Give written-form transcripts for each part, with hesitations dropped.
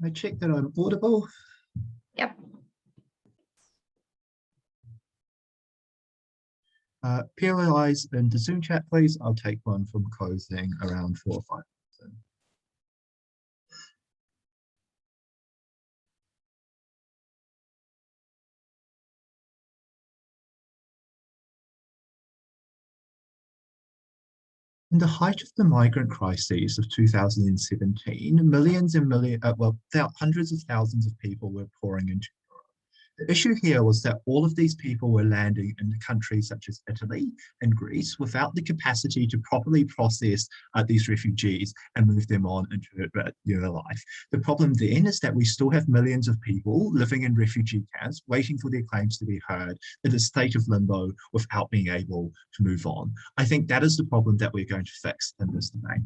I check that I'm audible. Yep. POIs in the Zoom chat, please. I'll take one from closing around 4 or 5. In the height of the migrant crises of 2017, hundreds of thousands of people were pouring into Europe. The issue here was that all of these people were landing in countries such as Italy and Greece without the capacity to properly process these refugees and move them on into their life. The problem then is that we still have millions of people living in refugee camps, waiting for their claims to be heard in a state of limbo without being able to move on. I think that is the problem that we're going to fix in this debate.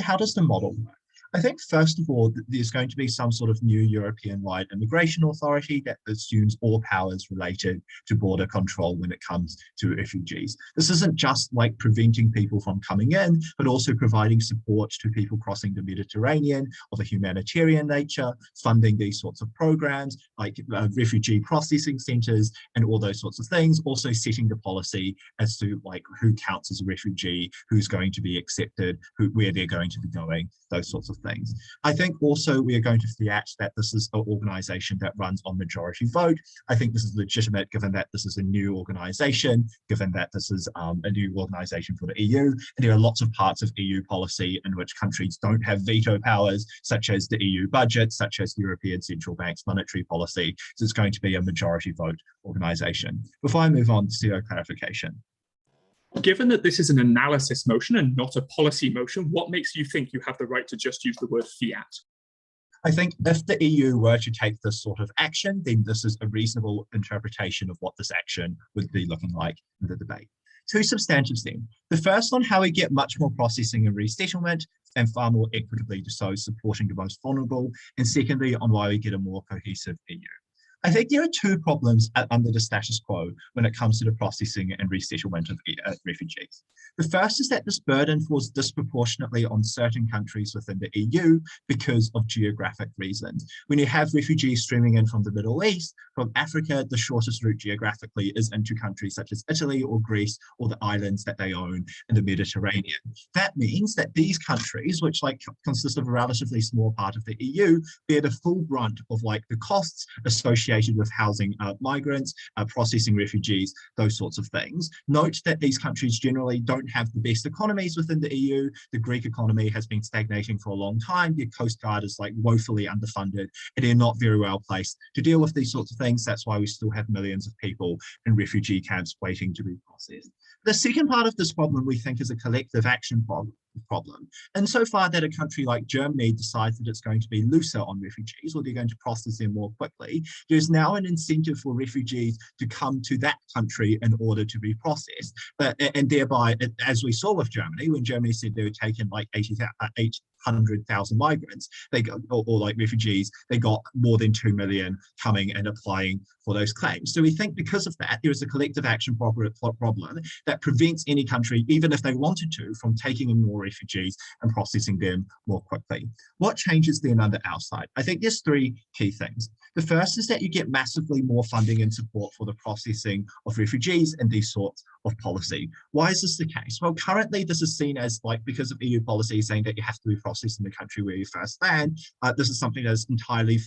How does the model work? I think, first of all, there's going to be some sort of new European-wide immigration authority that assumes all powers related to border control when it comes to refugees. This isn't just like preventing people from coming in, but also providing support to people crossing the Mediterranean of a humanitarian nature, funding these sorts of programs like refugee processing centres and all those sorts of things, also setting the policy as to like who counts as a refugee, who's going to be accepted, where they're going to be going, those sorts of things. I think also we are going to fiat that this is an organisation that runs on majority vote. I think this is legitimate given that this is a new organisation, given that this is a new organisation for the EU, and there are lots of parts of EU policy in which countries don't have veto powers, such as the EU budget, such as the European Central Bank's monetary policy. So it's going to be a majority vote organisation. Before I move on to clarification. Given that this is an analysis motion and not a policy motion, what makes you think you have the right to just use the word fiat? I think if the EU were to take this sort of action, then this is a reasonable interpretation of what this action would be looking like in the debate. Two substantives then. The first on how we get much more processing and resettlement and far more equitably so supporting the most vulnerable, and secondly on why we get a more cohesive EU. I think there are two problems under the status quo when it comes to the processing and resettlement of refugees. The first is that this burden falls disproportionately on certain countries within the EU because of geographic reasons. When you have refugees streaming in from the Middle East, from Africa, the shortest route geographically is into countries such as Italy or Greece or the islands that they own in the Mediterranean. That means that these countries, which consist of a relatively small part of the EU, bear the full brunt of the costs associated with housing migrants, processing refugees, those sorts of things. Note that these countries generally don't have the best economies within the EU. The Greek economy has been stagnating for a long time. Their Coast Guard is woefully underfunded, and they're not very well placed to deal with these sorts of things. That's why we still have millions of people in refugee camps waiting to be processed. The second part of this problem we think is a collective action problem. Insofar that a country like Germany decides that it's going to be looser on refugees, or they're going to process them more quickly, there's now an incentive for refugees to come to that country in order to be processed. And thereby, as we saw with Germany, when Germany said they were taking 800,000 migrants, or refugees, they got more than 2 million coming and applying for those claims. So we think because of that, there is a collective action problem that prevents any country, even if they wanted to, from taking in more refugees and processing them more quickly. What changes then under our side? I think there's three key things. The first is that you get massively more funding and support for the processing of refugees and these sorts of policy. Why is this the case? Well, currently this is seen as because of EU policy saying that you have to be processed in the country where you first land. This is something that is entirely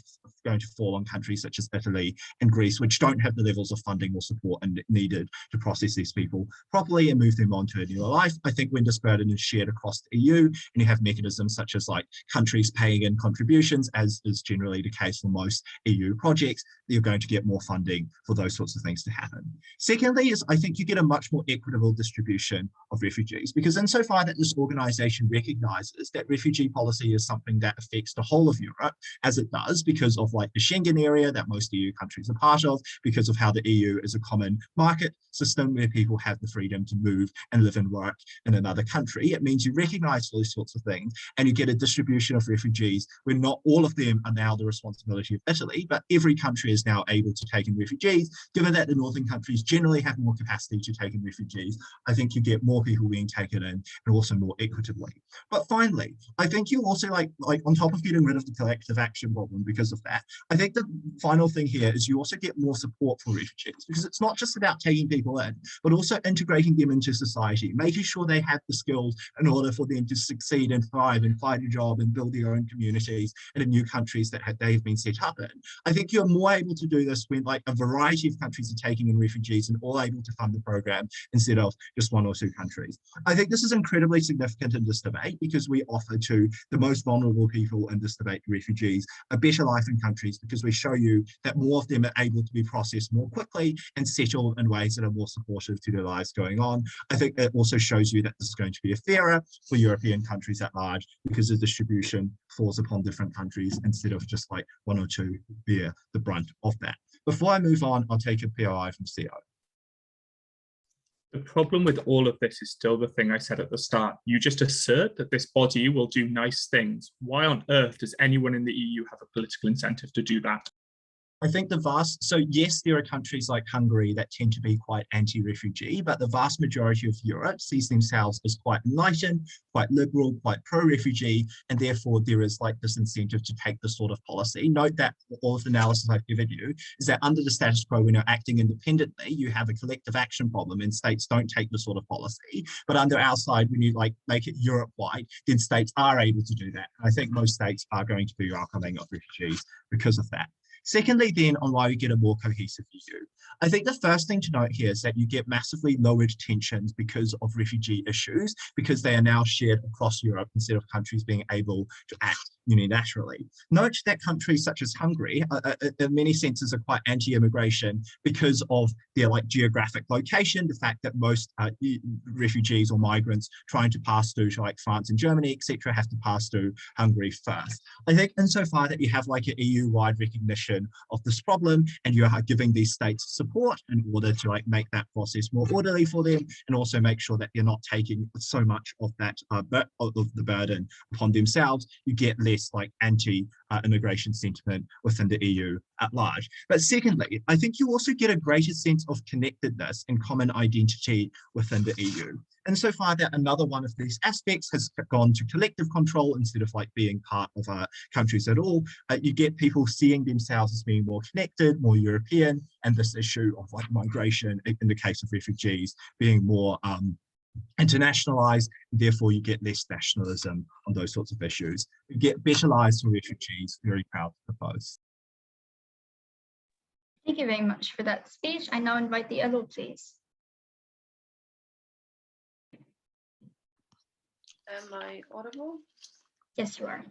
going to fall on countries such as Italy and Greece, which don't have the levels of funding or support needed to process these people properly and move them on to a new life. I think when this burden is shared across the EU and you have mechanisms such as countries paying in contributions, as is generally the case for most EU projects, you're going to get more funding for those sorts of things to happen. Secondly is I think you get a much more equitable distribution of refugees, because insofar that this organisation recognises that refugee policy is something that affects the whole of Europe, as it does because of the Schengen area that most EU countries are part of, because of how the EU is a common market system where people have the freedom to move and live and work in another country. It means you recognise those sorts of things and you get a distribution of refugees where not all of them are now the responsibility of Italy, but every country is now able to take in refugees, given that the northern countries generally have more capacity to take in in refugees, I think you get more people being taken in and also more equitably. But finally, I think you also like on top of getting rid of the collective action problem because of that, I think the final thing here is you also get more support for refugees, because it's not just about taking people in, but also integrating them into society, making sure they have the skills in order for them to succeed and thrive and find a job and build their own communities in the new countries that they've been set up in. I think you're more able to do this when like a variety of countries are taking in refugees and all able to fund the program instead of just one or two countries. I think this is incredibly significant in this debate because we offer to the most vulnerable people in this debate, refugees, a better life in countries, because we show you that more of them are able to be processed more quickly and settled in ways that are more supportive to their lives going on. I think it also shows you that this is going to be fairer for European countries at large because the distribution falls upon different countries instead of just like one or two bear the brunt of that. Before I move on, I'll take a POI from CO. The problem with all of this is still the thing I said at the start. You just assert that this body will do nice things. Why on earth does anyone in the EU have a political incentive to do that? I think so yes, there are countries like Hungary that tend to be quite anti-refugee, but the vast majority of Europe sees themselves as quite enlightened, quite liberal, quite pro-refugee, and therefore there is like this incentive to take this sort of policy. Note that all of the analysis I've given you is that under the status quo, when you're acting independently, you have a collective action problem and states don't take this sort of policy. But under our side, when you like make it Europe-wide, then states are able to do that. And I think most states are going to be welcoming of refugees because of that. Secondly, then, on why we get a more cohesive EU. I think the first thing to note here is that you get massively lowered tensions because of refugee issues, because they are now shared across Europe instead of countries being able to act unilaterally. Note that countries such as Hungary, in many senses, are quite anti-immigration because of their like geographic location, the fact that most refugees or migrants trying to pass through to like France and Germany, etc., have to pass through Hungary first. I think insofar that you have like an EU-wide recognition of this problem and you are giving these states support in order to like make that process more orderly for them and also make sure that they're not taking so much of that of the burden upon themselves, you get less like anti-immigration sentiment within the EU at large. But secondly, I think you also get a greater sense of connectedness and common identity within the EU. And so far that another one of these aspects has gone to collective control instead of like being part of countries at all. You get people seeing themselves as being more connected, more European, and this issue of like migration, in the case of refugees, being more internationalized, therefore you get less nationalism on those sorts of issues. You get better lives for refugees, very proud to propose. Thank you very much for that speech. I now invite the other, please. Am I audible? Yes, you are.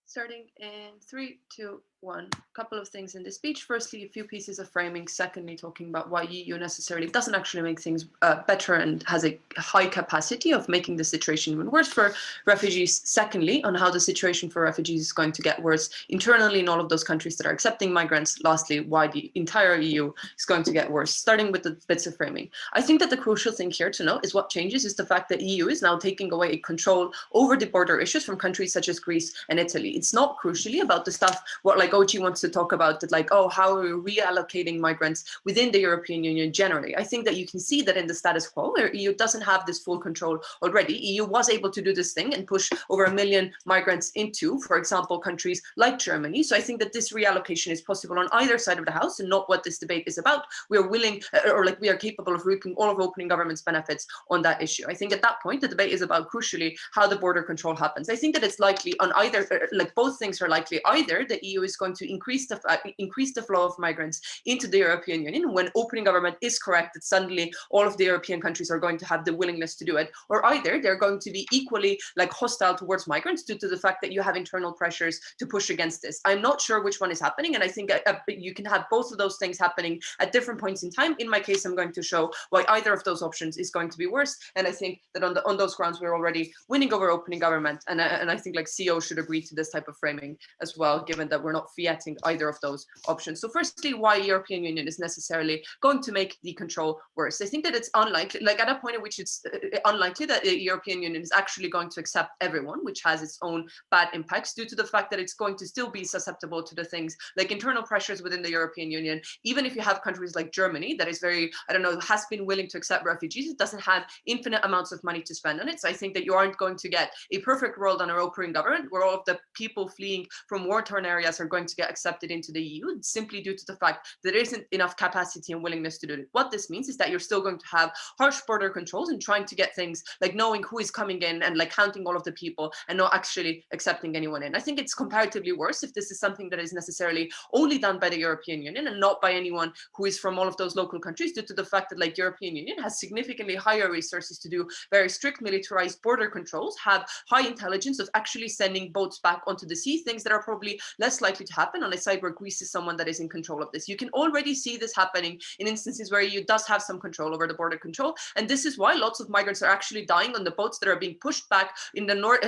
Starting in 3, 2, 1. A couple of things in this speech. Firstly, a few pieces of framing. Secondly, talking about why EU necessarily doesn't actually make things better and has a high capacity of making the situation even worse for refugees. Secondly, on how the situation for refugees is going to get worse internally in all of those countries that are accepting migrants. Lastly, why the entire EU is going to get worse. Starting with the bits of framing. I think that the crucial thing here to note is what changes is the fact that EU is now taking away control over the border issues from countries such as Greece and Italy. It's not crucially about the stuff, what like Ochi wants to talk about, that like, oh, how are we reallocating migrants within the European Union generally? I think that you can see that in the status quo, where EU doesn't have this full control already. EU was able to do this thing and push over 1 million migrants into, for example, countries like Germany. So I think that this reallocation is possible on either side of the house and not what this debate is about. We are willing, or like we are capable of reaping all of opening government's benefits on that issue. I think at that point, the debate is about crucially how the border control happens. I think that it's likely on either, like both things are likely. Either the EU is going to increase the flow of migrants into the European Union, when opening government is correct that suddenly all of the European countries are going to have the willingness to do it, or either they're going to be equally like hostile towards migrants due to the fact that you have internal pressures to push against this. I'm not sure which one is happening, and I think you can have both of those things happening at different points in time. In my case, I'm going to show why either of those options is going to be worse, and I think that on those grounds we're already winning over opening government, and I think like CO should agree to this type of framing as well, given that we're not fiating either of those options. So firstly, why European Union is necessarily going to make the control worse. I think that it's unlikely, like at a point at which it's unlikely that the European Union is actually going to accept everyone, which has its own bad impacts due to the fact that it's going to still be susceptible to the things like internal pressures within the European Union. Even if you have countries like Germany that is very, I don't know, has been willing to accept refugees, it doesn't have infinite amounts of money to spend on it. So I think that you aren't going to get a perfect world under opening government where all of the people fleeing from war-torn areas are going to get accepted into the EU, simply due to the fact that there isn't enough capacity and willingness to do it. What this means is that you're still going to have harsh border controls and trying to get things like knowing who is coming in and like counting all of the people and not actually accepting anyone in. I think it's comparatively worse if this is something that is necessarily only done by the European Union and not by anyone who is from all of those local countries, due to the fact that like European Union has significantly higher resources to do very strict militarized border controls, have high intelligence of actually sending boats back onto the sea, things that are probably less likely to happen on a side where Greece is someone that is in control of this. You can already see this happening in instances where EU does have some control over the border control, and this is why lots of migrants are actually dying on the boats that are being pushed back in the north,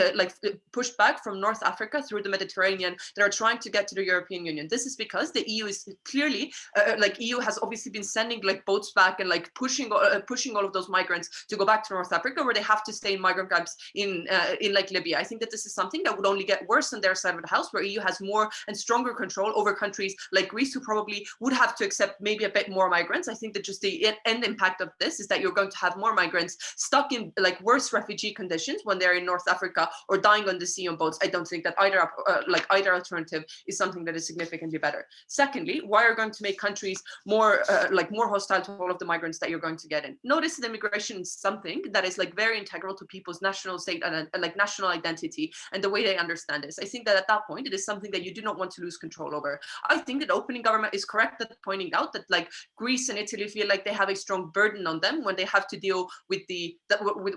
pushed back from North Africa through the Mediterranean that are trying to get to the European Union. This is because the EU is clearly EU has obviously been sending like boats back and like pushing all of those migrants to go back to North Africa, where they have to stay in migrant camps in like Libya. I think that this is something that would only get worse on their side of the house, where EU has more and stronger control over countries like Greece, who probably would have to accept maybe a bit more migrants. I think that just the end impact of this is that you're going to have more migrants stuck in like worse refugee conditions when they're in North Africa or dying on the sea on boats. I don't think that either alternative is something that is significantly better. Secondly, why are going to make countries more more hostile to all of the migrants that you're going to get in? Notice that immigration is something that is like very integral to people's national state and like national identity and the way they understand this. I think that at that point it is something that you do not want to lose control over. I think that opening government is correct at pointing out that like Greece and Italy feel like they have a strong burden on them when they have to deal with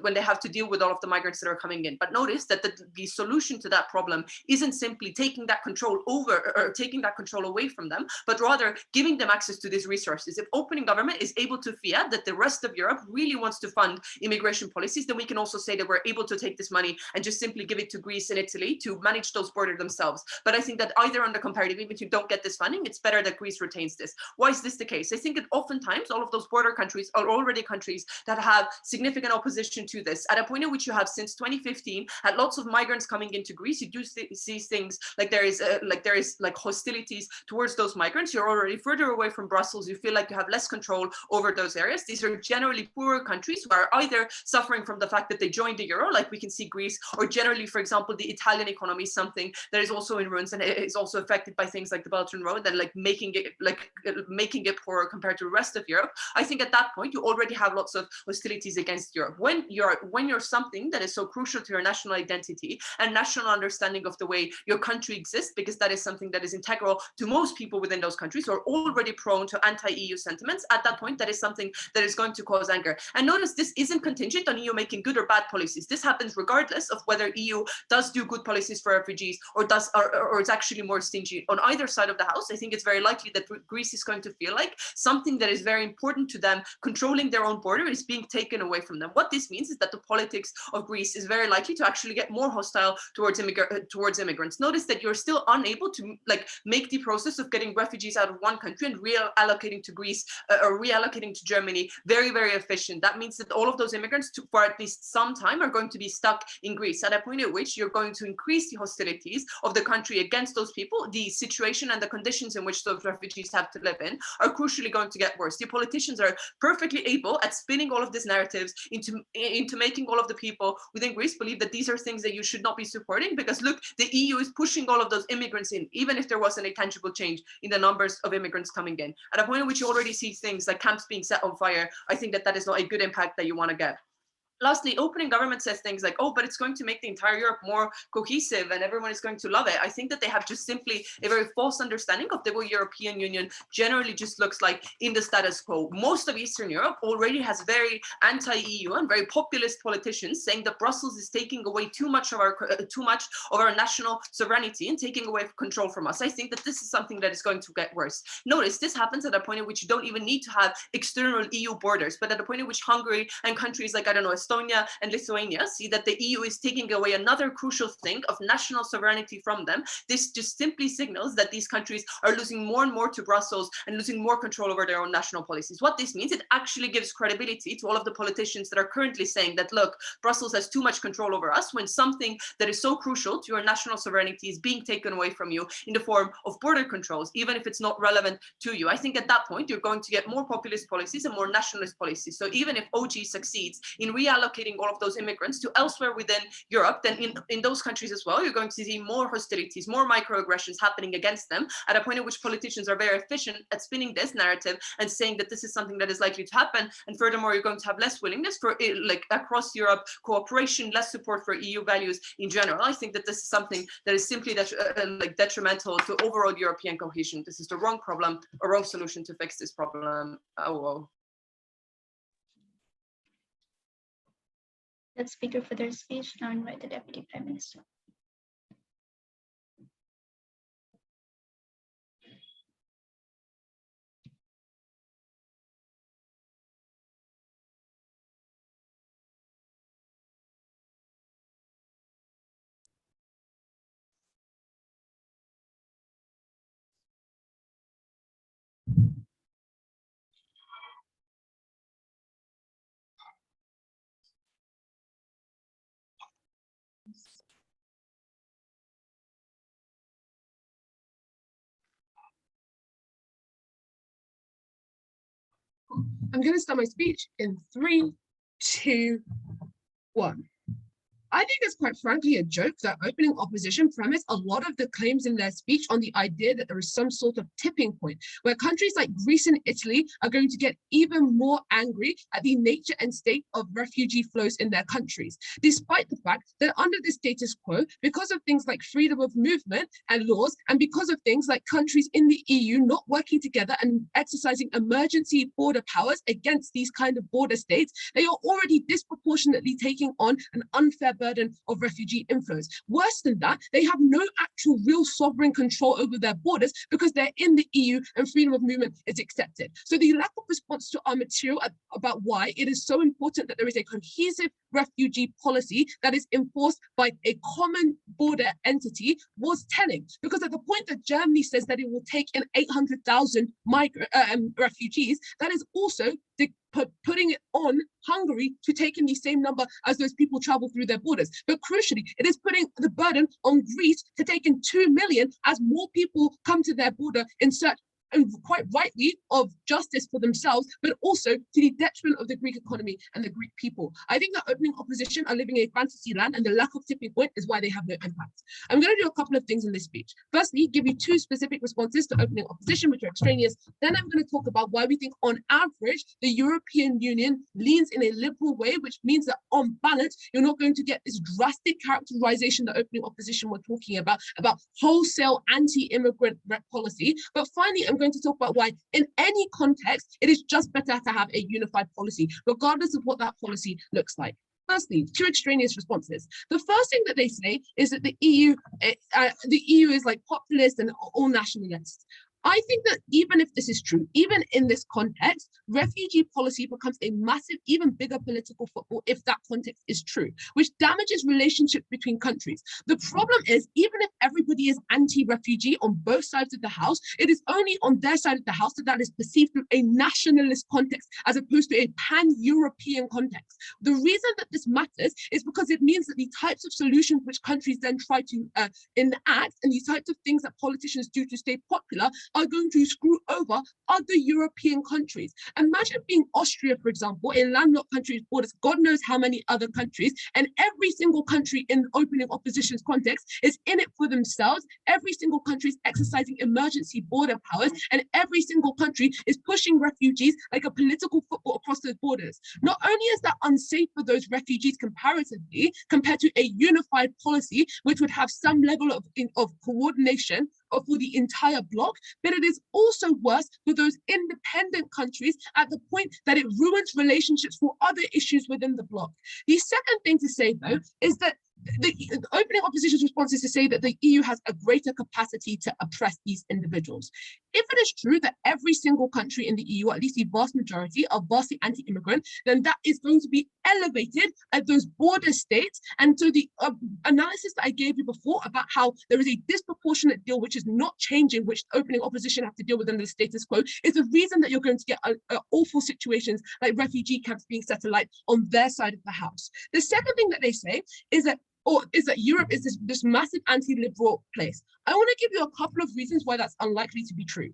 when they have to deal with all of the migrants that are coming in. But notice that the solution to that problem isn't simply taking that control over or taking that control away from them, but rather giving them access to these resources. If opening government is able to fiat that the rest of Europe really wants to fund immigration policies, then we can also say that we're able to take this money and just simply give it to Greece and Italy to manage those borders themselves. But I think that either on the comparative, even if you don't get this funding, it's better that Greece retains this. Why is this the case? I think that oftentimes all of those border countries are already countries that have significant opposition to this. At a point at which you have since 2015 had lots of migrants coming into Greece, you do see things like there is hostilities towards those migrants. You're already further away from Brussels. You feel like you have less control over those areas. These are generally poorer countries who are either suffering from the fact that they joined the euro, like we can see Greece, or generally, for example, the Italian economy is something that is also in ruins and is also affected by things like the Belt and Road and like making it poorer compared to the rest of Europe. I think at that point you already have lots of hostilities against Europe. When you're something that is so crucial to your national identity and national understanding of the way your country exists, because that is something that is integral to most people within those countries who are already prone to anti-EU sentiments, at that point that is something that is going to cause anger. And notice this isn't contingent on EU making good or bad policies. This happens regardless of whether EU does do good policies for refugees or it's actually more stingy. On either side of the house, I think it's very likely that Greece is going to feel like something that is very important to them, controlling their own border, is being taken away from them. What this means is that the politics of Greece is very likely to actually get more hostile towards immigrants. Notice that you're still unable to make the process of getting refugees out of one country and reallocating to Greece or reallocating to Germany very, very efficient. That means that all of those immigrants for at least some time are going to be stuck in Greece, at a point at which you're going to increase the hostilities of the country against those people. The situation and the conditions in which those refugees have to live in are crucially going to get worse. The politicians are perfectly able at spinning all of these narratives into making all of the people within Greece believe that these are things that you should not be supporting, because look, the EU is pushing all of those immigrants in, even if there wasn't a tangible change in the numbers of immigrants coming in. At a point at which you already see things like camps being set on fire, I think that is not a good impact that you want to get. Lastly, opening government says things like, oh, but it's going to make the entire Europe more cohesive and everyone is going to love it. I think that they have just simply a very false understanding of the way European Union generally just looks like in the status quo. Most of Eastern Europe already has very anti-EU and very populist politicians saying that Brussels is taking away too much of our national sovereignty and taking away control from us. I think that this is something that is going to get worse. Notice this happens at a point at which you don't even need to have external EU borders, but at a point at which Hungary and countries like, I don't know, Estonia and Lithuania see that the EU is taking away another crucial thing of national sovereignty from them. This just simply signals that these countries are losing more and more to Brussels and losing more control over their own national policies. What this means, it actually gives credibility to all of the politicians that are currently saying that, look, Brussels has too much control over us, when something that is so crucial to your national sovereignty is being taken away from you in the form of border controls, even if it's not relevant to you. I think at that point, you're going to get more populist policies and more nationalist policies. So even if OG succeeds in reallocating all of those immigrants to elsewhere within Europe, then in those countries as well, you're going to see more hostilities, more microaggressions happening against them, at a point at which politicians are very efficient at spinning this narrative and saying that this is something that is likely to happen. And furthermore, you're going to have less willingness for, like, across Europe cooperation, less support for EU values in general. I think that this is something that is simply detrimental to overall European cohesion. This is the wrong problem, a wrong solution to fix this problem. Let's speaker for their speech. Now invite the Deputy Prime Minister. I'm going to start my speech in 3, 2, 1. I think it's quite frankly a joke that opening opposition premise a lot of the claims in their speech on the idea that there is some sort of tipping point where countries like Greece and Italy are going to get even more angry at the nature and state of refugee flows in their countries, despite the fact that under the status quo, because of things like freedom of movement and laws, and because of things like countries in the EU not working together and exercising emergency border powers against these kind of border states, they are already disproportionately taking on an unfair burden of refugee inflows. Worse than that, they have no actual real sovereign control over their borders because they're in the EU and freedom of movement is accepted. So the lack of response to our material about why it is so important that there is a cohesive refugee policy that is enforced by a common border entity was telling, because at the point that Germany says that it will take in 800,000 refugees, that is also putting it on Hungary to take in the same number as those people travel through their borders. But crucially, it is putting the burden on Greece to take in 2 million as more people come to their border in search, and quite rightly, of justice for themselves, but also to the detriment of the Greek economy and the Greek people. I think that opening opposition are living in a fantasy land, and the lack of tipping point is why they have no impact. I'm going to do a couple of things in this speech. Firstly, give you 2 specific responses to opening opposition, which are extraneous. Then I'm going to talk about why we think, on average, the European Union leans in a liberal way, which means that on balance, you're not going to get this drastic characterization that opening opposition were talking about wholesale anti-immigrant policy. But finally, I'm going to talk about why, in any context, it is just better to have a unified policy, regardless of what that policy looks like. Firstly, 2 extraneous responses. The first thing that they say is that the EU is like populist and all nationalists. I think that even if this is true, even in this context, refugee policy becomes a massive, even bigger political football if that context is true, which damages relationships between countries. The problem is, even if everybody is anti-refugee on both sides of the house, it is only on their side of the house that is perceived through a nationalist context as opposed to a pan-European context. The reason that this matters is because it means that the types of solutions which countries then try to enact, and the types of things that politicians do to stay popular, are going to screw over other European countries. Imagine being Austria, for example, a landlocked country with borders, God knows how many other countries, and every single country in opening opposition's context is in it for themselves. Every single country is exercising emergency border powers, and every single country is pushing refugees like a political football across those borders. Not only is that unsafe for those refugees comparatively, compared to a unified policy, which would have some level of coordination for the entire bloc, but it is also worse for those independent countries at the point that it ruins relationships for other issues within the bloc. The second thing to say, though, is that the opening opposition's response is to say that the EU has a greater capacity to oppress these individuals. If it is true that every single country in the EU, at least the vast majority, are vastly anti-immigrant, then that is going to be elevated at those border states. And so the analysis that I gave you before about how there is a disproportionate deal which is not changing, which the opening opposition have to deal with under the status quo, is the reason that you're going to get awful situations like refugee camps being set alight on their side of the house. The second thing that they say is that Europe is this massive anti-liberal place. I want to give you a couple of reasons why that's unlikely to be true.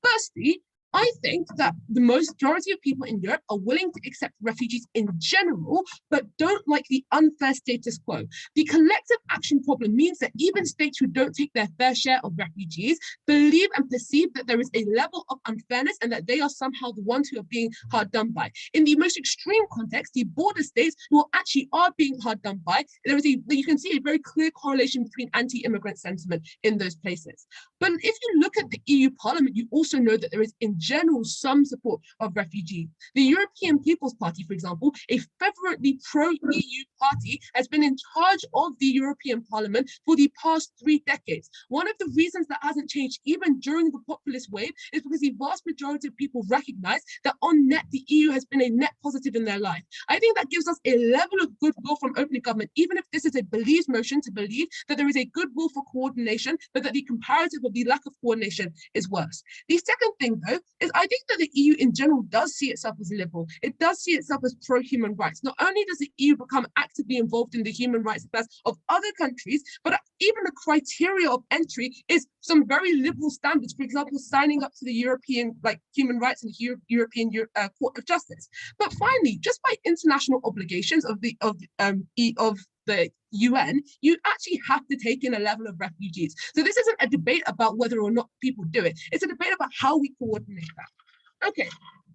Firstly, I think that the majority of people in Europe are willing to accept refugees in general, but don't like the unfair status quo. The collective action problem means that even states who don't take their fair share of refugees believe and perceive that there is a level of unfairness and that they are somehow the ones who are being hard done by. In the most extreme context, the border states who actually are being hard done by, you can see a very clear correlation between anti-immigrant sentiment in those places. But if you look at the EU Parliament, you also know that there is in general some support of refugees. The European People's Party, for example, a fervently pro-EU party, has been in charge of the European Parliament for the past 3 decades. One of the reasons that hasn't changed even during the populist wave is because the vast majority of people recognize that on net, the EU has been a net positive in their life. I think that gives us a level of goodwill from opening government, even if this is a belief motion, to believe that there is a goodwill for coordination, but that the comparative of the lack of coordination is worse. The second thing, though, is I think that the EU in general does see itself as liberal. It does see itself as pro-human rights. Not only does the EU become actively involved in the human rights affairs of other countries, but even the criteria of entry is some very liberal standards. For example, signing up to the European human rights and the European Court of Justice. But finally, just by international obligations of the UN, you actually have to take in a level of refugees. So this isn't a debate about whether or not people do it. It's a debate about how we coordinate that. Okay,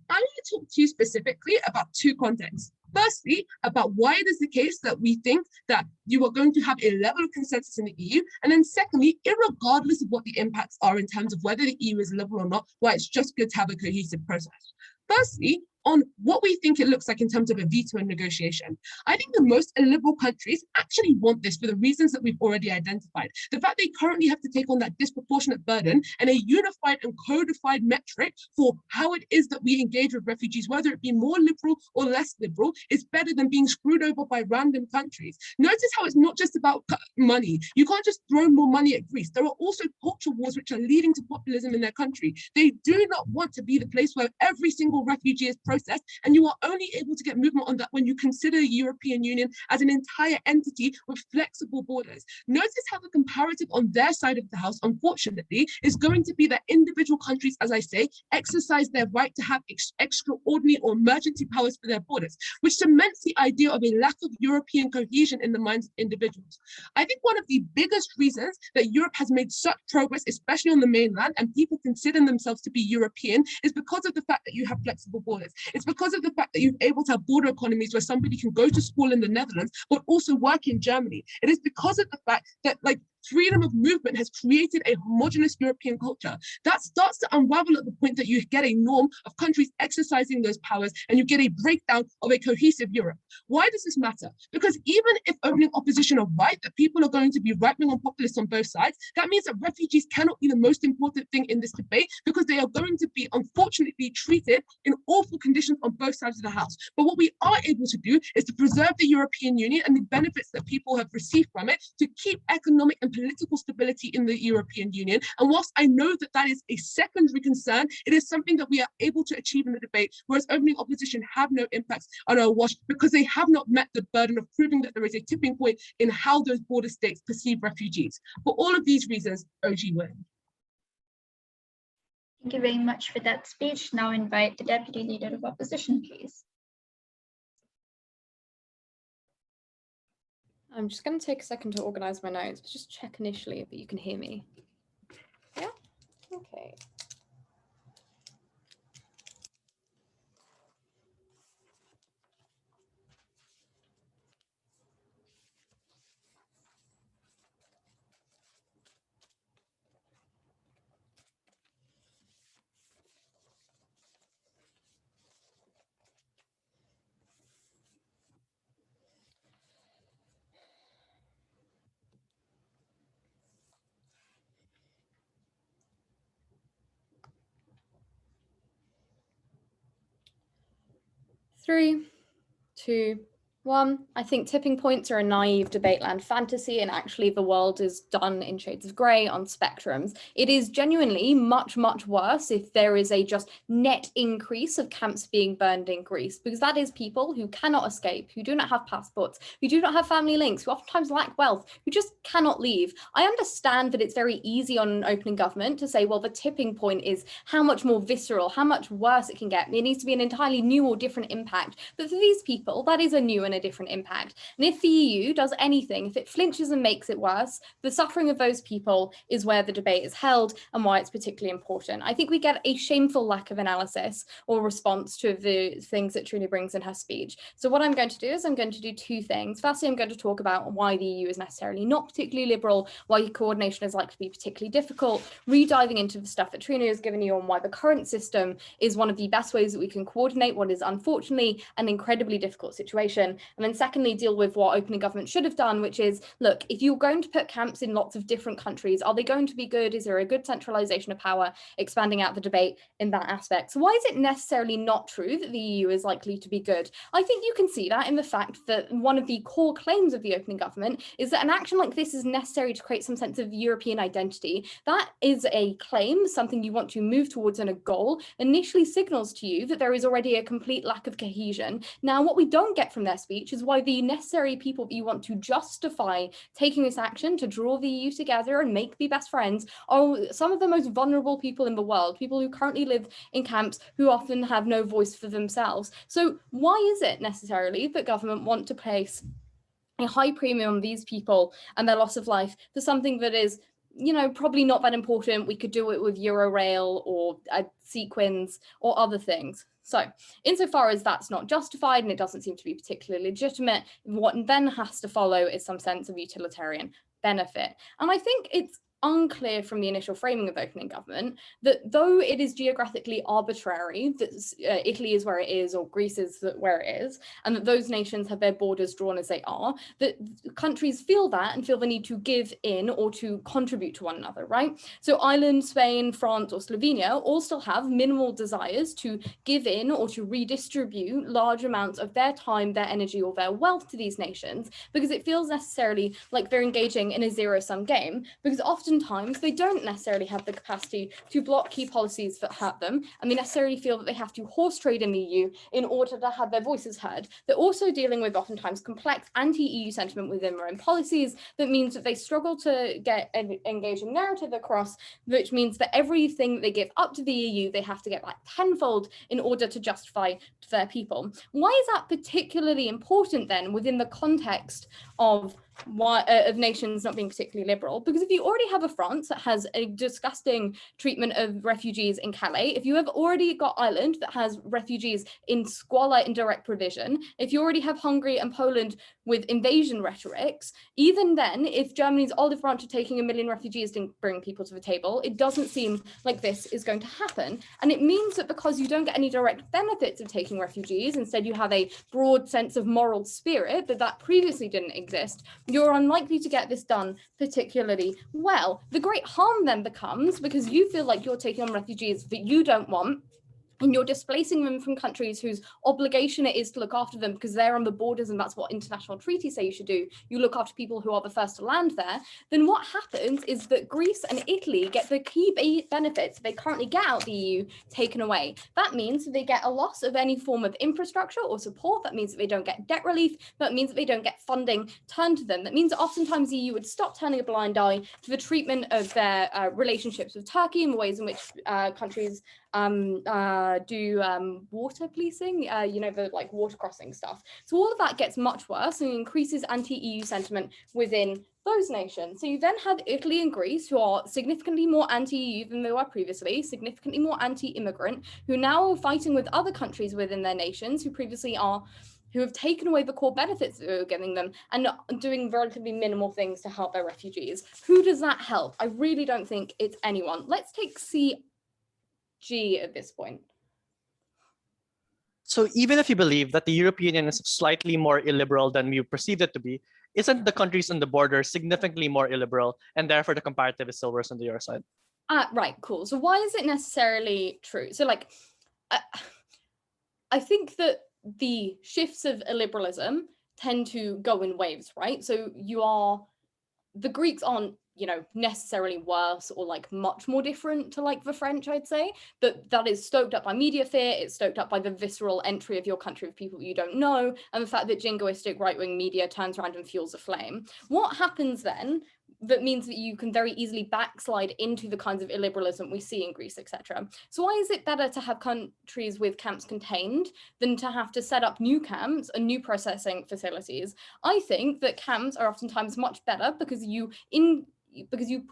I'm going to talk to you specifically about 2 contexts. Firstly, about why it is the case that we think that you are going to have a level of consensus in the EU. And then secondly, irregardless of what the impacts are in terms of whether the EU is liberal or not, why it's just good to have a cohesive process. Firstly, on what we think it looks like in terms of a veto and negotiation. I think the most illiberal countries actually want this for the reasons that we've already identified. The fact they currently have to take on that disproportionate burden and a unified and codified metric for how it is that we engage with refugees, whether it be more liberal or less liberal, is better than being screwed over by random countries. Notice how it's not just about money. You can't just throw more money at Greece. There are also culture wars which are leading to populism in their country. They do not want to be the place where every single refugee is process, and you are only able to get movement on that when you consider the European Union as an entire entity with flexible borders. Notice how the comparative on their side of the house, unfortunately, is going to be that individual countries, as I say, exercise their right to have extraordinary or emergency powers for their borders, which cements the idea of a lack of European cohesion in the minds of individuals. I think one of the biggest reasons that Europe has made such progress, especially on the mainland, and people consider themselves to be European, is because of the fact that you have flexible borders. It's because of the fact that you're able to have border economies where somebody can go to school in the Netherlands, but also work in Germany. It is because of the fact that freedom of movement has created a homogenous European culture. That starts to unravel at the point that you get a norm of countries exercising those powers and you get a breakdown of a cohesive Europe. Why does this matter? Because even if opening opposition are right, that people are going to be right-wing and populist on both sides, that means that refugees cannot be the most important thing in this debate because they are going to be, unfortunately, treated in awful conditions on both sides of the house. But what we are able to do is to preserve the European Union and the benefits that people have received from it to keep economic and political stability in the European Union. And whilst I know that that is a secondary concern, it is something that we are able to achieve in the debate, whereas opening opposition have no impacts on our watch because they have not met the burden of proving that there is a tipping point in how those border states perceive refugees. For all of these reasons, OG win. Thank you very much for that speech. Now invite the Deputy Leader of Opposition, please. I'm just going to take a second to organize my notes, but just check initially that you can hear me. Yeah? Okay. Three, two, one. I think tipping points are a naive debate land fantasy, and actually the world is done in shades of grey on spectrums. It is genuinely much, much worse if there is a just net increase of camps being burned in Greece, because that is people who cannot escape, who do not have passports, who do not have family links, who oftentimes lack wealth, who just cannot leave. I understand that it's very easy on an opening government to say, well, the tipping point is how much more visceral, how much worse it can get. It needs to be an entirely new or different impact. But for these people, that is a new and a different impact. And if the EU does anything, if it flinches and makes it worse, the suffering of those people is where the debate is held and why it's particularly important. I think we get a shameful lack of analysis or response to the things that Trina brings in her speech. So what I'm going to do is I'm going to do two things. Firstly, I'm going to talk about why the EU is necessarily not particularly liberal, why coordination is likely to be particularly difficult, re-diving into the stuff that Trina has given you on why the current system is one of the best ways that we can coordinate what is unfortunately an incredibly difficult situation. And then secondly, deal with what opening government should have done, which is, look, if you're going to put camps in lots of different countries, are they going to be good? Is there a good centralization of power, expanding out the debate in that aspect? So why is it necessarily not true that the EU is likely to be good? I think you can see that in the fact that one of the core claims of the opening government is that an action like this is necessary to create some sense of European identity. That is a claim, something you want to move towards, and a goal initially signals to you that there is already a complete lack of cohesion. Now, what we don't get from their speech is why the necessary people that you want to justify taking this action to draw the EU together and make the best friends are some of the most vulnerable people in the world, people who currently live in camps, who often have no voice for themselves. So why is it necessarily that government want to place a high premium on these people and their loss of life for something that is, you know, probably not that important? We could do it with Eurorail or sequins or other things. So insofar as that's not justified and it doesn't seem to be particularly legitimate, what then has to follow is some sense of utilitarian benefit. And I think it's unclear from the initial framing of opening government that though it is geographically arbitrary that Italy is where it is or Greece is where it is, and that those nations have their borders drawn as they are, that countries feel that and feel the need to give in or to contribute to one another, right? So Ireland, Spain, France, or Slovenia all still have minimal desires to give in or to redistribute large amounts of their time, their energy, or their wealth to these nations, because it feels necessarily like they're engaging in a zero-sum game, because oftentimes they don't necessarily have the capacity to block key policies that hurt them, and they necessarily feel that they have to horse trade in the EU in order to have their voices heard. They're also dealing with oftentimes complex anti-EU sentiment within their own policies that means that they struggle to get an engaging narrative across, which means that everything that they give up to the EU, they have to get back tenfold in order to justify to their people. Why is that particularly important then within the context of nations not being particularly liberal? Because if you already have a France that has a disgusting treatment of refugees in Calais, if you have already got Ireland that has refugees in squalor and direct provision, if you already have Hungary and Poland with invasion rhetorics, even then, if Germany's olive branch of taking 1 million refugees didn't bring people to the table, it doesn't seem like this is going to happen. And it means that because you don't get any direct benefits of taking refugees, instead you have a broad sense of moral spirit that previously didn't exist, you're unlikely to get this done particularly well. The great harm then becomes, because you feel like you're taking on refugees that you don't want, and you're displacing them from countries whose obligation it is to look after them because they're on the borders and that's what international treaties say you should do, you look after people who are the first to land there, then what happens is that Greece and Italy get the key benefits they currently get out the EU taken away. That means they get a loss of any form of infrastructure or support. That means that they don't get debt relief. That means that they don't get funding turned to them. That means that oftentimes the EU would stop turning a blind eye to the treatment of their relationships with Turkey and the ways in which countries do water policing, the like water crossing stuff. So all of that gets much worse and increases anti-EU sentiment within those nations. So you then have Italy and Greece, who are significantly more anti-EU than they were previously, significantly more anti-immigrant, who now are fighting with other countries within their nations who have taken away the core benefits that we were giving them and doing relatively minimal things to help their refugees. Who does that help? I really don't think it's anyone. Let's take CG at this point. So even if you believe that the European Union is slightly more illiberal than we perceived it to be, isn't the countries on the border significantly more illiberal, and therefore the comparative is still worse on the your side? Right, cool. So why is it necessarily true? So like, I think that the shifts of illiberalism tend to go in waves, right? So the Greeks aren't, necessarily worse or like much more different to like the French, I'd say, but that is stoked up by media fear. It's stoked up by the visceral entry of your country of people you don't know, and the fact that jingoistic right-wing media turns around and fuels a flame. What happens then that means that you can very easily backslide into the kinds of illiberalism we see in Greece, etc. So why is it better to have countries with camps contained than to have to set up new camps and new processing facilities? I think that camps are oftentimes much better because you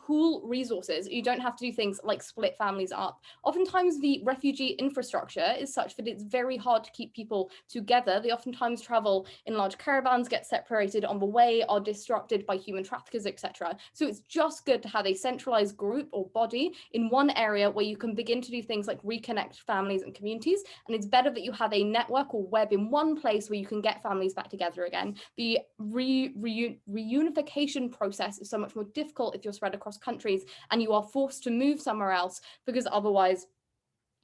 pool resources. You don't have to do things like split families up. Oftentimes the refugee infrastructure is such that it's very hard to keep people together. They oftentimes travel in large caravans, get separated on the way, are disrupted by human traffickers, etc. So it's just good to have a centralized group or body in one area where you can begin to do things like reconnect families and communities. And it's better that you have a network or web in one place where you can get families back together again. The reunification process is so much more difficult if you're spread across countries and you are forced to move somewhere else, because otherwise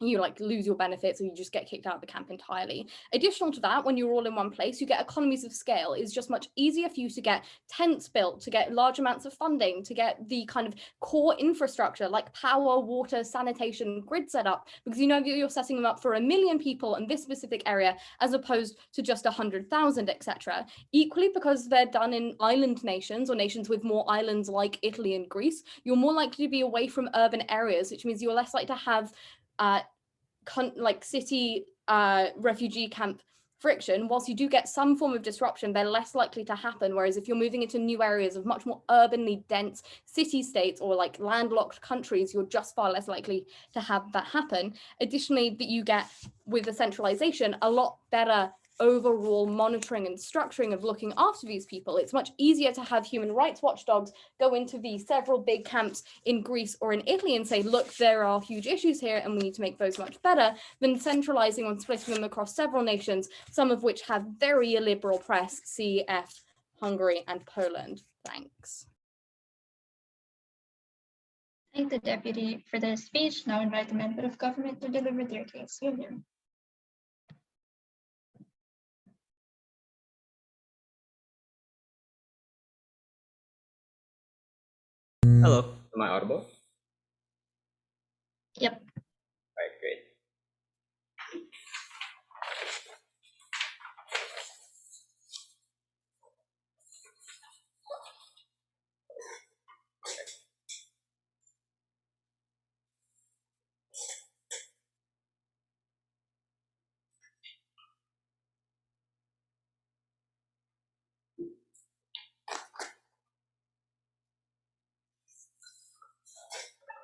you like lose your benefits or you just get kicked out of the camp entirely. Additional to that, when you're all in one place, you get economies of scale. It's just much easier for you to get tents built, to get large amounts of funding, to get the kind of core infrastructure like power, water, sanitation, grid set up, because you know that you're setting them up for 1 million people in this specific area as opposed to just 100,000, etc. Equally, because they're done in island nations or nations with more islands like Italy and Greece, you're more likely to be away from urban areas, which means you're less likely to have like city refugee camp friction. Whilst you do get some form of disruption, they're less likely to happen. Whereas if you're moving into new areas of much more urbanly dense city states or like landlocked countries, you're just far less likely to have that happen. Additionally, that you get with the centralization a lot better overall monitoring and structuring of looking after these people. It's much easier to have human rights watchdogs go into the several big camps in Greece or in Italy and say, look, there are huge issues here and we need to make those much better, than centralizing and splitting them across several nations, some of which have very illiberal press, CF, Hungary and Poland. Thanks. Thank the deputy for their speech. Now invite the member of government to deliver their case. William. Hello, am I audible? Yep. All right, great.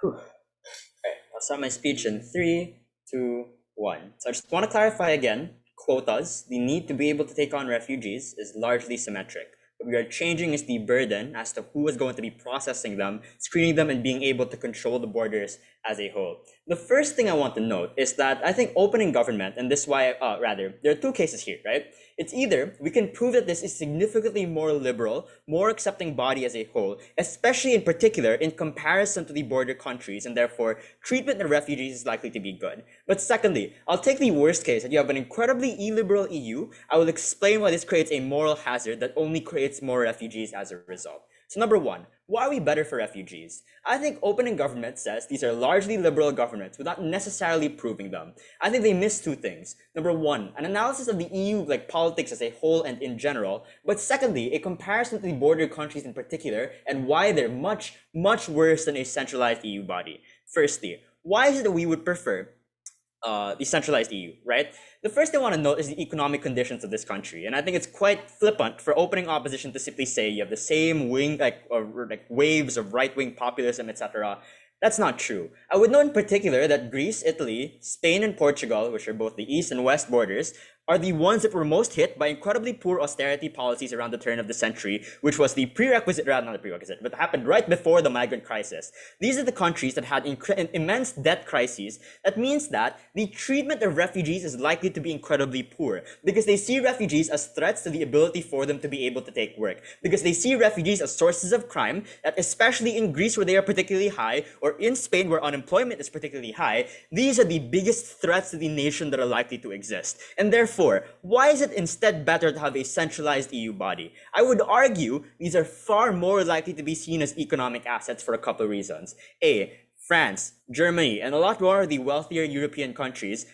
Okay, I'll start my speech in 3, 2, 1. So I just want to clarify again, quotas, the need to be able to take on refugees is largely symmetric. What we are changing is the burden as to who is going to be processing them, screening them, and being able to control the borders as a whole. The first thing I want to note is that I think opening government, and this is why, there are two cases here, right? It's either we can prove that this is significantly more liberal, more accepting body as a whole, especially in particular in comparison to the border countries, and therefore treatment of refugees is likely to be good. But secondly, I'll take the worst case, that you have an incredibly illiberal EU. I will explain why this creates a moral hazard that only creates more refugees as a result. So number one, why are we better for refugees? I think opening government says these are largely liberal governments without necessarily proving them. I think they miss two things. Number one, an analysis of the EU politics as a whole and in general, but secondly, a comparison to the border countries in particular and why they're much, much worse than a centralized EU body. Firstly, why is it that we would prefer the centralized EU, right? The first thing I want to note is the economic conditions of this country. And I think it's quite flippant for opening opposition to simply say you have the same waves of right-wing populism, etc. That's not true. I would note in particular that Greece, Italy, Spain, and Portugal, which are both the east and west borders, are the ones that were most hit by incredibly poor austerity policies around the turn of the century, which was the prerequisite, rather not the prerequisite, but happened right before the migrant crisis. These are the countries that had immense debt crises. That means that the treatment of refugees is likely to be incredibly poor, because they see refugees as threats to the ability for them to be able to take work, because they see refugees as sources of crime, that especially in Greece where they are particularly high, or in Spain where unemployment is particularly high, these are the biggest threats to the nation that are likely to exist. And therefore, why is it instead better to have a centralized EU body? I would argue these are far more likely to be seen as economic assets for a couple of reasons. A, France, Germany, and a lot more of the wealthier European countries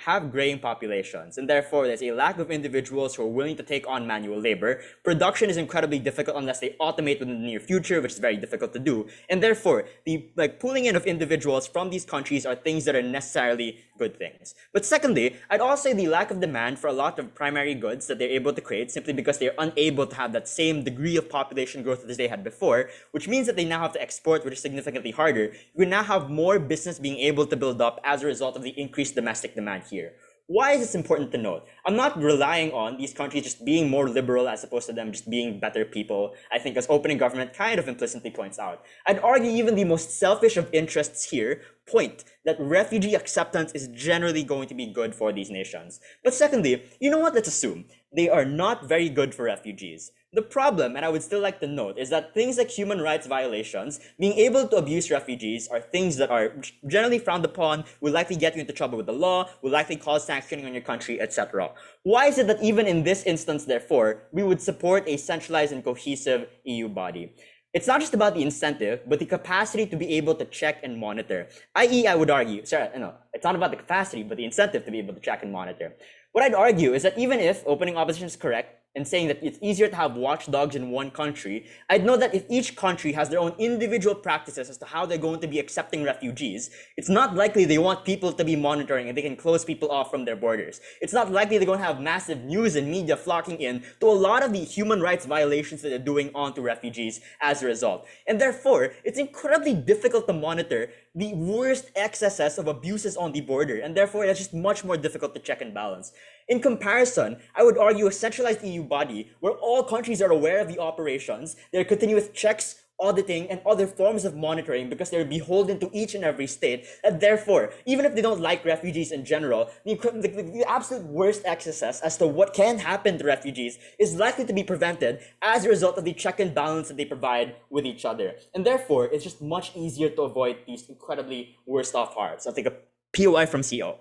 have graying populations, and therefore there's a lack of individuals who are willing to take on manual labor. Production is incredibly difficult unless they automate within the near future, which is very difficult to do. And therefore, the pulling in of individuals from these countries are things that are necessarily good things. But secondly, I'd also say the lack of demand for a lot of primary goods that they're able to create simply because they're unable to have that same degree of population growth as they had before, which means that they now have to export, which is significantly harder. We now have more business being able to build up as a result of the increased domestic demand here. Why is this important to note? I'm not relying on these countries just being more liberal as opposed to them just being better people, I think, as opening government kind of implicitly points out. I'd argue even the most selfish of interests here point that refugee acceptance is generally going to be good for these nations. But secondly, you know what? Let's assume they are not very good for refugees. The problem, and I would still like to note, is that things like human rights violations, being able to abuse refugees, are things that are generally frowned upon, will likely get you into trouble with the law, will likely cause sanctioning on your country, etc. Why is it that even in this instance, therefore, we would support a centralized and cohesive EU body? It's not just about the incentive, but the capacity to be able to check and monitor. I.e., I would argue, it's not about the capacity, but the incentive to be able to check and monitor. What I'd argue is that even if opening opposition is correct, and saying that it's easier to have watchdogs in one country, I'd know that if each country has their own individual practices as to how they're going to be accepting refugees, it's not likely they want people to be monitoring and they can close people off from their borders. It's not likely they're going to have massive news and media flocking in to a lot of the human rights violations that they're doing onto refugees as a result. And therefore, it's incredibly difficult to monitor the worst excesses of abuses on the border, and therefore it's just much more difficult to check and balance. In comparison, I would argue a centralized EU body where all countries are aware of the operations, there are continuous checks, auditing, and other forms of monitoring because they're beholden to each and every state, and therefore, even if they don't like refugees in general, the absolute worst excesses as to what can happen to refugees is likely to be prevented as a result of the check and balance that they provide with each other. And therefore, it's just much easier to avoid these incredibly worst off hearts. I'll take a POI from CO.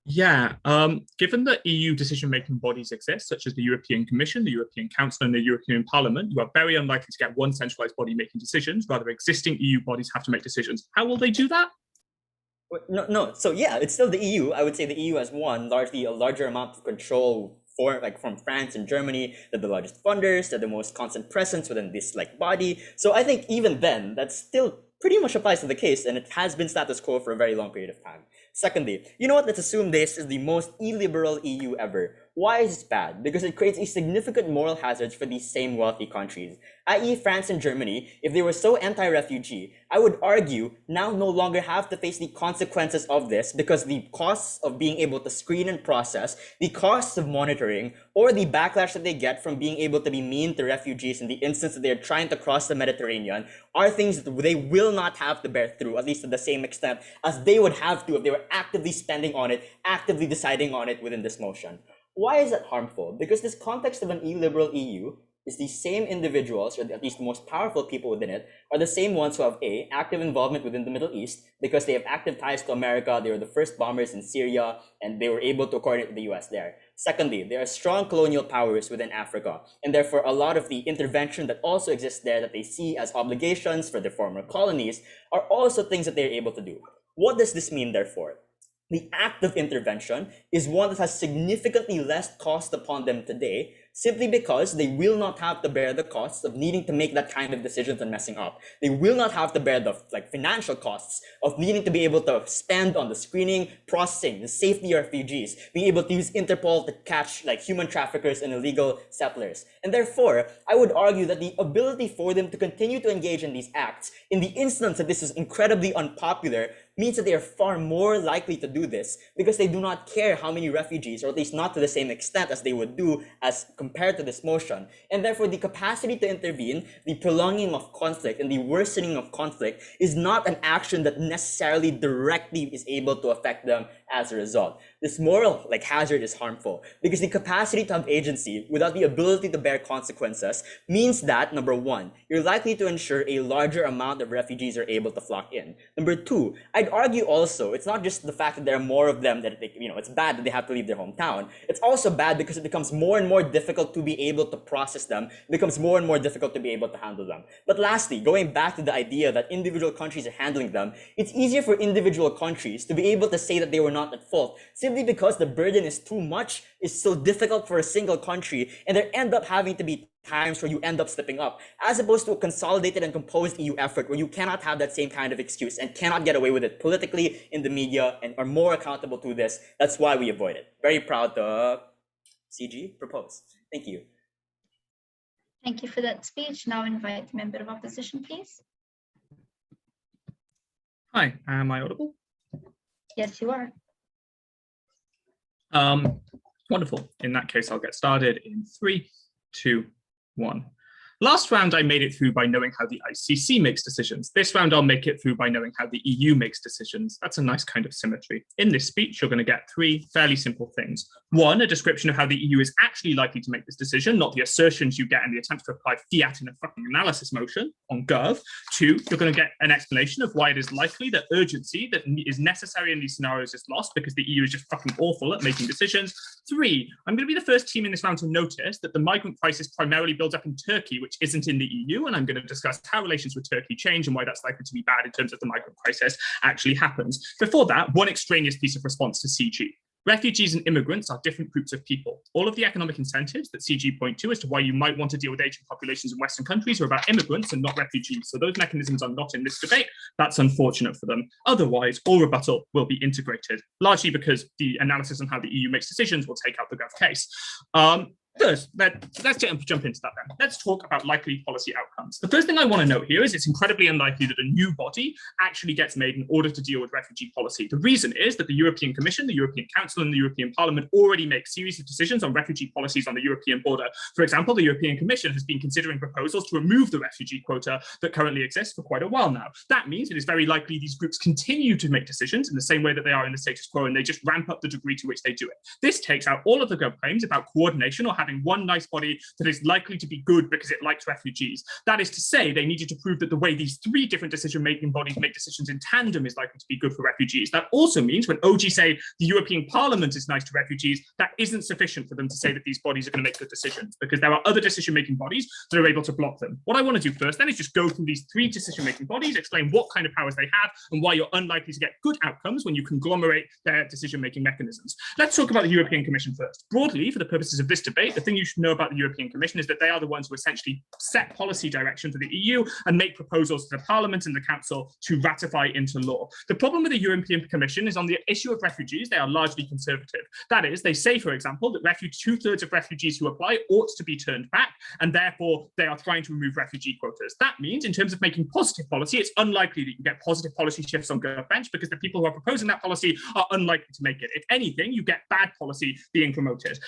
Yeah, given that EU decision-making bodies exist, such as the European Commission, the European Council, and the European Parliament, you are very unlikely to get one centralized body making decisions. Rather, existing EU bodies have to make decisions. How will they do that? No. So yeah, it's still the EU. I would say the EU has largely a larger amount of control from France and Germany. They're the largest funders. They're the most constant presence within this body. So I think even then, that still pretty much applies to the case, and it has been status quo for a very long period of time. Secondly, you know what? Let's assume this is the most illiberal EU ever. Why is this bad? Because it creates a significant moral hazard for these same wealthy countries, i.e. France and Germany. If they were so anti-refugee, I would argue now no longer have to face the consequences of this, because the costs of being able to screen and process, the costs of monitoring, or the backlash that they get from being able to be mean to refugees in the instance that they're trying to cross the Mediterranean, are things that they will not have to bear through, at least to the same extent as they would have to if they were actively spending on it, actively deciding on it within this motion. Why is that harmful? Because this context of an illiberal EU is the same individuals, or at least the most powerful people within it, are the same ones who have A, active involvement within the Middle East, because they have active ties to America, they were the first bombers in Syria, and they were able to coordinate with the US there. Secondly, there are strong colonial powers within Africa, and therefore a lot of the intervention that also exists there that they see as obligations for their former colonies are also things that they're able to do. What does this mean, therefore? The act of intervention is one that has significantly less cost upon them today, simply because they will not have to bear the costs of needing to make that kind of decisions and messing up. They will not have to bear the financial costs of needing to be able to spend on the screening, processing, the safety of refugees, being able to use Interpol to catch human traffickers and illegal settlers. And therefore, I would argue that the ability for them to continue to engage in these acts, in the instance that this is incredibly unpopular, means that they are far more likely to do this because they do not care how many refugees, or at least not to the same extent as they would do as compared to this motion. And therefore, the capacity to intervene, the prolonging of conflict and the worsening of conflict is not an action that necessarily directly is able to affect them as a result. This moral hazard is harmful because the capacity to have agency without the ability to bear consequences means that, number one, you're likely to ensure a larger amount of refugees are able to flock in. Number two, I'd argue also, it's not just the fact that there are more of them that it's bad that they have to leave their hometown. It's also bad because it becomes more and more difficult to be able to process them. It becomes more and more difficult to be able to handle them. But lastly, going back to the idea that individual countries are handling them, it's easier for individual countries to be able to say that they were not at fault, simply because the burden is too much, is so difficult for a single country, and there end up having to be times where you end up slipping up, as opposed to a consolidated and composed EU effort where you cannot have that same kind of excuse and cannot get away with it politically in the media and are more accountable to this. That's why we avoid it. Very proud to CG propose. Thank you. Thank you for that speech. Now invite the member of opposition, please. Hi, am I audible? Yes, you are. Wonderful. In that case, I'll get started in 3, 2, 1. Last round, I made it through by knowing how the ICC makes decisions. This round, I'll make it through by knowing how the EU makes decisions. That's a nice kind of symmetry. In this speech, you're going to get 3 fairly simple things. 1, a description of how the EU is actually likely to make this decision, not the assertions you get in the attempts to apply fiat in a fucking analysis motion on Gov. 2, you're going to get an explanation of why it is likely that urgency that is necessary in these scenarios is lost because the EU is just fucking awful at making decisions. 3, I'm going to be the first team in this round to notice that the migrant crisis primarily builds up in Turkey, which isn't in the EU, and I'm going to discuss how relations with Turkey change and why that's likely to be bad in terms of the migrant crisis actually happens. Before that, one extraneous piece of response to CG. Refugees and immigrants are different groups of people. All of the economic incentives that CG point to as to why you might want to deal with aging populations in Western countries are about immigrants and not refugees. So those mechanisms are not in this debate. That's unfortunate for them. Otherwise, all rebuttal will be integrated, largely because the analysis on how the EU makes decisions will take out the Gov case. First, let's jump into that then. Let's talk about likely policy outcomes. The first thing I want to note here is it's incredibly unlikely that a new body actually gets made in order to deal with refugee policy. The reason is that the European Commission, the European Council, and the European Parliament already make series of decisions on refugee policies on the European border. For example, the European Commission has been considering proposals to remove the refugee quota that currently exists for quite a while now. That means it is very likely these groups continue to make decisions in the same way that they are in the status quo, and they just ramp up the degree to which they do it. This takes out all of the Gov claims about coordination or having one nice body that is likely to be good because it likes refugees. That is to say, they needed to prove that the way these 3 different decision-making bodies make decisions in tandem is likely to be good for refugees. That also means when OG say the European Parliament is nice to refugees, that isn't sufficient for them to say that these bodies are going to make good decisions, because there are other decision-making bodies that are able to block them. What I want to do first then is just go through these 3 decision-making bodies, explain what kind of powers they have and why you're unlikely to get good outcomes when you conglomerate their decision-making mechanisms. Let's talk about the European Commission first. Broadly, for the purposes of this debate, the thing you should know about the European Commission is that they are the ones who essentially set policy direction for the EU and make proposals to the Parliament and the Council to ratify into law. The problem with the European Commission is on the issue of refugees, they are largely conservative. That is, they say, for example, that 2/3 of refugees who apply ought to be turned back, and therefore they are trying to remove refugee quotas. That means, in terms of making positive policy, it's unlikely that you can get positive policy shifts on GovBench because the people who are proposing that policy are unlikely to make it. If anything, you get bad policy being promoted.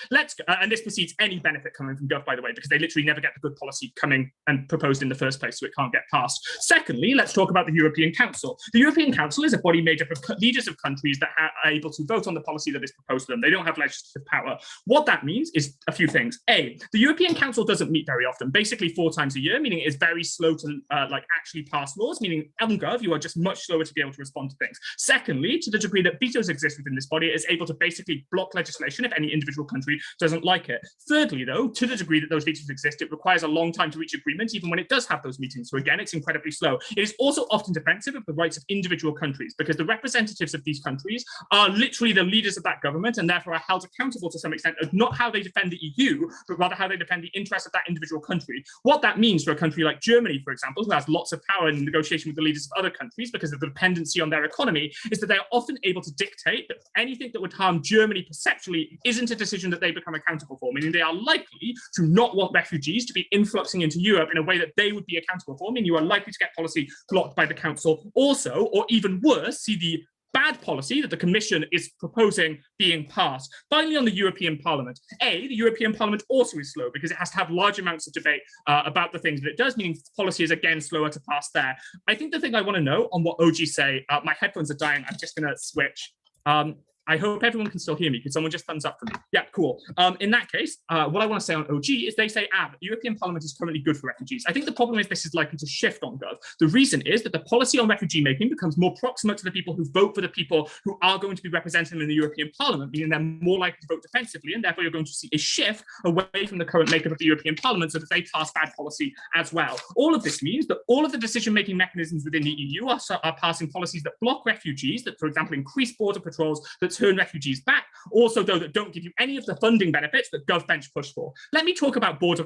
And this precedes any benefit coming from Gov, by the way, because they literally never get the good policy coming and proposed in the first place, so it can't get passed. Secondly, let's talk about the European Council. The European Council is a body made up of leaders of countries that are able to vote on the policy that is proposed to them. They don't have legislative power. What that means is a few things. A, the European Council doesn't meet very often, basically 4 times a year, meaning it is very slow to actually pass laws, meaning on Gov, you are just much slower to be able to respond to things. Secondly, to the degree that vetoes exist within this body, it is able to basically block legislation if any individual country doesn't like it. Thirdly, though, to the degree that those vetoes exist, it requires a long time to reach agreement, even when it does have those meetings. So again, it's incredibly slow. It is also often defensive of the rights of individual countries because the representatives of these countries are literally the leaders of that government and therefore are held accountable to some extent of not how they defend the EU, but rather how they defend the interests of that individual country. What that means for a country like Germany, for example, who has lots of power in negotiation with the leaders of other countries because of the dependency on their economy, is that they are often able to dictate that anything that would harm Germany perceptually isn't a decision that they become accountable for, meaning they are likely to not want refugees to be influxing into Europe in a way that they would be accountable for, meaning you are likely to get policy blocked by the Council. Also, or even worse, see the bad policy that the Commission is proposing being passed. Finally, on the European Parliament. The European Parliament also is slow because it has to have large amounts of debate about the things that it does, meaning policy is again slower to pass there. I think the thing I want to know on what OG say, my headphones are dying, I'm just going to switch. I hope everyone can still hear me. Could someone just thumbs up for me? Yeah, cool. In that case, what I want to say on OG is they say, the European Parliament is currently good for refugees. I think the problem is this is likely to shift on Gov. The reason is that the policy on refugee making becomes more proximate to the people who vote for the people who are going to be representing them in the European Parliament, meaning they're more likely to vote defensively, and therefore you're going to see a shift away from the current makeup of the European Parliament so that they pass bad policy as well. All of this means that all of the decision-making mechanisms within the EU are passing policies that block refugees, that, for example, increase border patrols, that turn refugees back, also though that don't give you any of the funding benefits that GovBench push for. Let me talk about border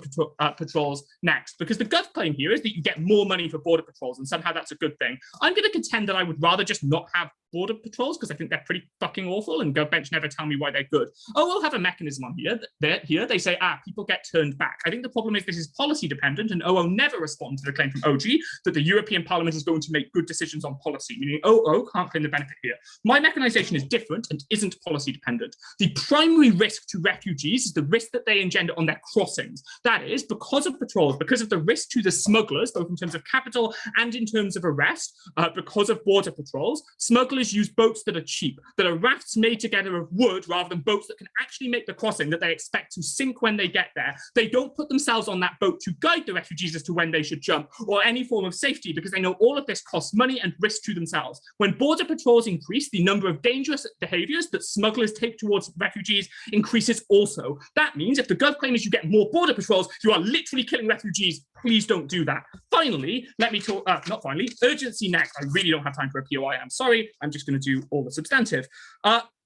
patrols next, because the Gov claim here is that you get more money for border patrols and somehow that's a good thing. I'm going to contend that I would rather just not have border patrols because I think they're pretty fucking awful and GovBench never tell me why they're good. We'll have a mechanism on here. They say, people get turned back. I think the problem is this is policy dependent and OO never respond to the claim from OG that the European Parliament is going to make good decisions on policy, meaning OO can't claim the benefit here. My mechanization is different and isn't policy dependent. The primary risk to refugees is the risk that they engender on their crossings. That is, because of patrols, because of the risk to the smugglers, both in terms of capital and in terms of arrest, because of border patrols, smugglers use boats that are cheap, that are rafts made together of wood rather than boats that can actually make the crossing that they expect to sink when they get there. They don't put themselves on that boat to guide the refugees as to when they should jump or any form of safety because they know all of this costs money and risk to themselves. When border patrols increase, the number of dangerous behaviors that smugglers take towards refugees increases also. That means if the Gov claim is you get more border patrols, you are literally killing refugees. Please don't do that. Finally, let me talk, not finally, urgency next. I really don't have time for a POI, I'm sorry. I'm just going to do all the substantive.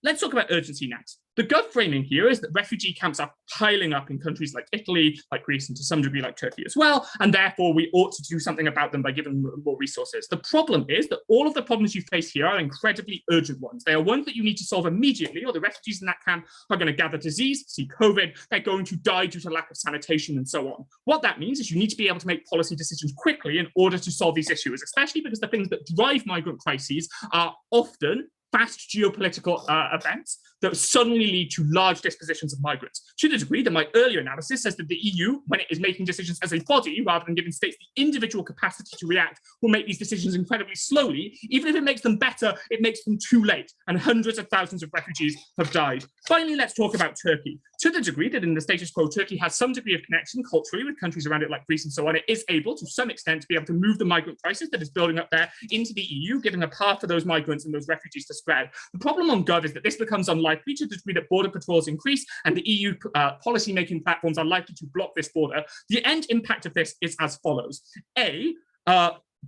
Let's talk about urgency next. The Gov framing here is that refugee camps are piling up in countries like Italy, like Greece, and to some degree like Turkey as well, and therefore we ought to do something about them by giving them more resources. The problem is that all of the problems you face here are incredibly urgent ones. They are ones that you need to solve immediately, or the refugees in that camp are going to gather disease, see COVID, they're going to die due to lack of sanitation, and so on. What that means is you need to be able to make policy decisions quickly in order to solve these issues, especially because the things that drive migrant crises are often fast geopolitical events that suddenly lead to large dispositions of migrants. To the degree that my earlier analysis says that the EU, when it is making decisions as a body, rather than giving states the individual capacity to react, will make these decisions incredibly slowly. Even if it makes them better, it makes them too late, and hundreds of thousands of refugees have died. Finally, let's talk about Turkey. To the degree that in the status quo, Turkey has some degree of connection culturally with countries around it like Greece and so on, it is able to some extent to be able to move the migrant crisis that is building up there into the EU, giving a path for those migrants and those refugees to spread. The problem on Gov is that this becomes unlikely to the degree that border patrols increase and the EU policy-making platforms are likely to block this border. The end impact of this is as follows.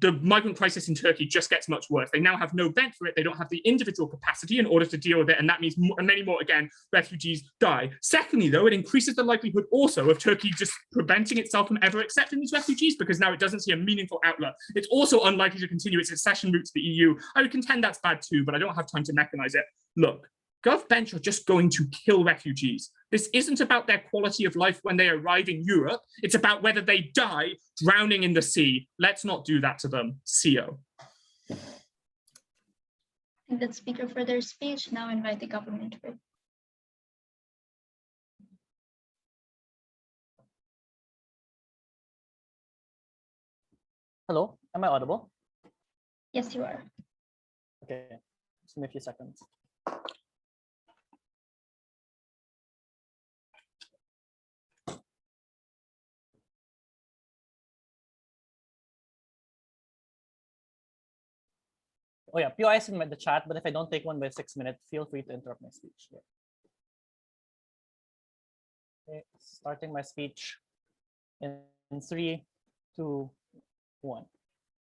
the migrant crisis in Turkey just gets much worse. They now have no vent for it. They don't have the individual capacity in order to deal with it. And that means many more, again, refugees die. Secondly, though, it increases the likelihood also of Turkey just preventing itself from ever accepting these refugees because now it doesn't see a meaningful outlet. It's also unlikely to continue its accession route to the EU. I would contend that's bad too, but I don't have time to mechanize it. Look, GovBench are just going to kill refugees. This isn't about their quality of life when they arrive in Europe. It's about whether they die drowning in the sea. Let's not do that to them. CO. Thank the speaker for their speech. Now invite the government to reply. Hello, am I audible? Yes, you are. Okay, just give me a few seconds. Oh yeah, POIs in the chat, but if I don't take one by 6 minutes, feel free to interrupt my speech. Yeah. Okay, starting my speech in 3, 2, 1.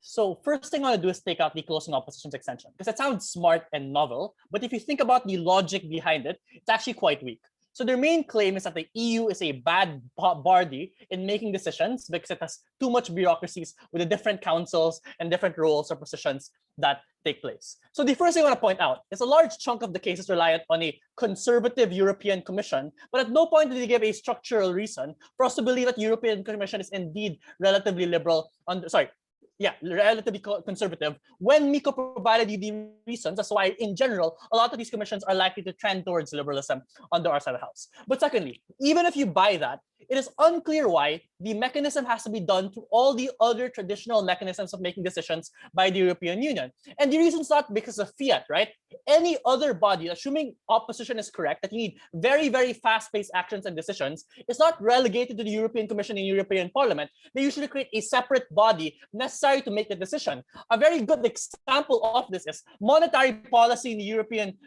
So first thing I want to do is take out the closing oppositions extension because it sounds smart and novel, but if you think about the logic behind it, it's actually quite weak. So their main claim is that the EU is a bad body in making decisions because it has too much bureaucracies with the different councils and different roles or positions that take place. So the first thing I want to point out is a large chunk of the cases reliant on a conservative European Commission, but at no point did they give a structural reason for us to believe that the European Commission is indeed relatively liberal, relatively conservative. When Miko provided you the reasons, that's why in general, a lot of these commissions are likely to trend towards liberalism under our side of the house. But secondly, even if you buy that, it is unclear why the mechanism has to be done through all the other traditional mechanisms of making decisions by the European Union. And the reason is not because of fiat, right? Any other body, assuming opposition is correct, that you need very, very fast-paced actions and decisions, is not relegated to the European Commission and European Parliament. They usually create a separate body necessary to make the decision. A very good example of this is monetary policy in the European,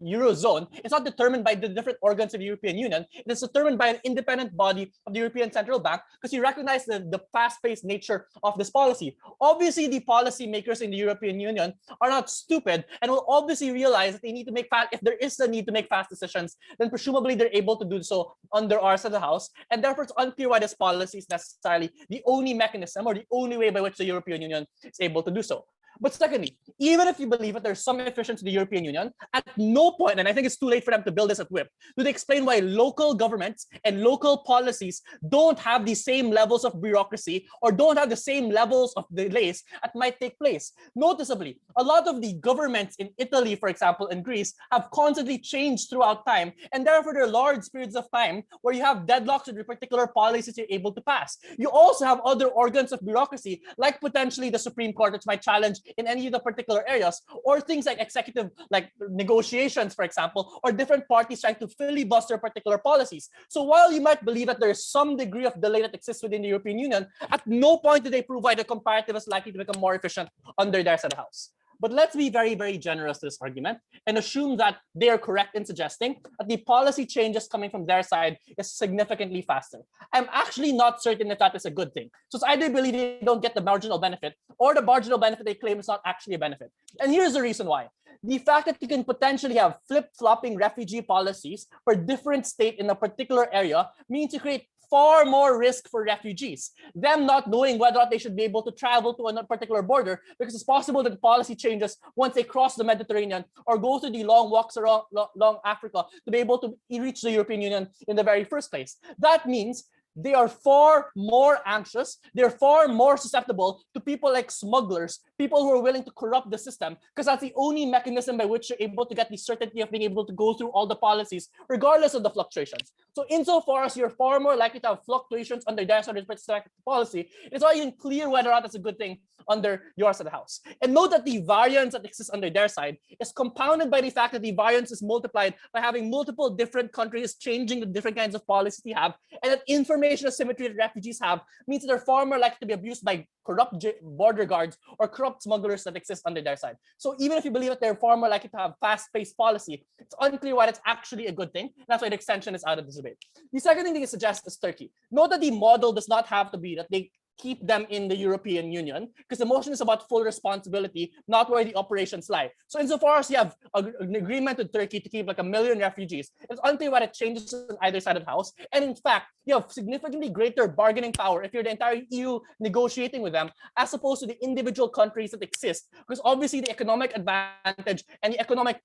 Eurozone. It's not determined by the different organs of the European Union. It is determined by an independent body of the European Central Bank because you recognize the fast-paced nature of this policy. Obviously, the policy makers in the European Union are not stupid and will obviously realize that they need to make if there is a need to make fast decisions, then presumably they're able to do so under our side of the house. And therefore, it's unclear why this policy is necessarily the only mechanism or the only way by which the European Union is able to do so. But secondly, even if you believe that there's some efficiency to the European Union, at no point, and I think it's too late for them to build this at WIP, do they explain why local governments and local policies don't have the same levels of bureaucracy or don't have the same levels of delays that might take place. Noticeably, a lot of the governments in Italy, for example, and Greece have constantly changed throughout time, and therefore there are large periods of time where you have deadlocks with the particular policies you're able to pass. You also have other organs of bureaucracy, like potentially the Supreme Court, which might challenge in any of the particular areas, or things like executive, like negotiations, for example, or different parties trying to filibuster particular policies. So while you might believe that there is some degree of delay that exists within the European Union, at no point do they prove why the comparative is likely to become more efficient under their side of the house. But let's be very, very generous to this argument and assume that they are correct in suggesting that the policy changes coming from their side is significantly faster. I'm actually not certain if that is a good thing. So it's either believe they don't get the marginal benefit or the marginal benefit they claim is not actually a benefit. And here's the reason why. The fact that you can potentially have flip-flopping refugee policies for different states in a particular area means you create far more risk for refugees, them not knowing whether or not they should be able to travel to a particular border, because it's possible that the policy changes once they cross the Mediterranean or go through the long walks around long Africa to be able to reach the European Union in the very first place. That means they are far more anxious, they're far more susceptible to people like smugglers, people who are willing to corrupt the system, because that's the only mechanism by which you're able to get the certainty of being able to go through all the policies, regardless of the fluctuations. So insofar as you're far more likely to have fluctuations under their side of the policy, it's not even clear whether or not that's a good thing under your side of the house. And note that the variance that exists under their side is compounded by the fact that the variance is multiplied by having multiple different countries changing the different kinds of policies they have, and that information asymmetry that refugees have means that they're far more likely to be abused by corrupt border guards or corrupt smugglers that exist under their side. So even if you believe that they're far more likely to have fast-paced policy, it's unclear why that's actually a good thing. That's why the extension is out of this debate. The second thing they suggest is Turkey. Note that the model does not have to be that they keep them in the European Union, because the motion is about full responsibility, not where the operations lie. So insofar as you have an agreement with Turkey to keep like 1 million refugees, it's unclear what it changes on either side of the house. And in fact, you have significantly greater bargaining power if you're the entire EU negotiating with them, as opposed to the individual countries that exist, because obviously the economic advantage and the economic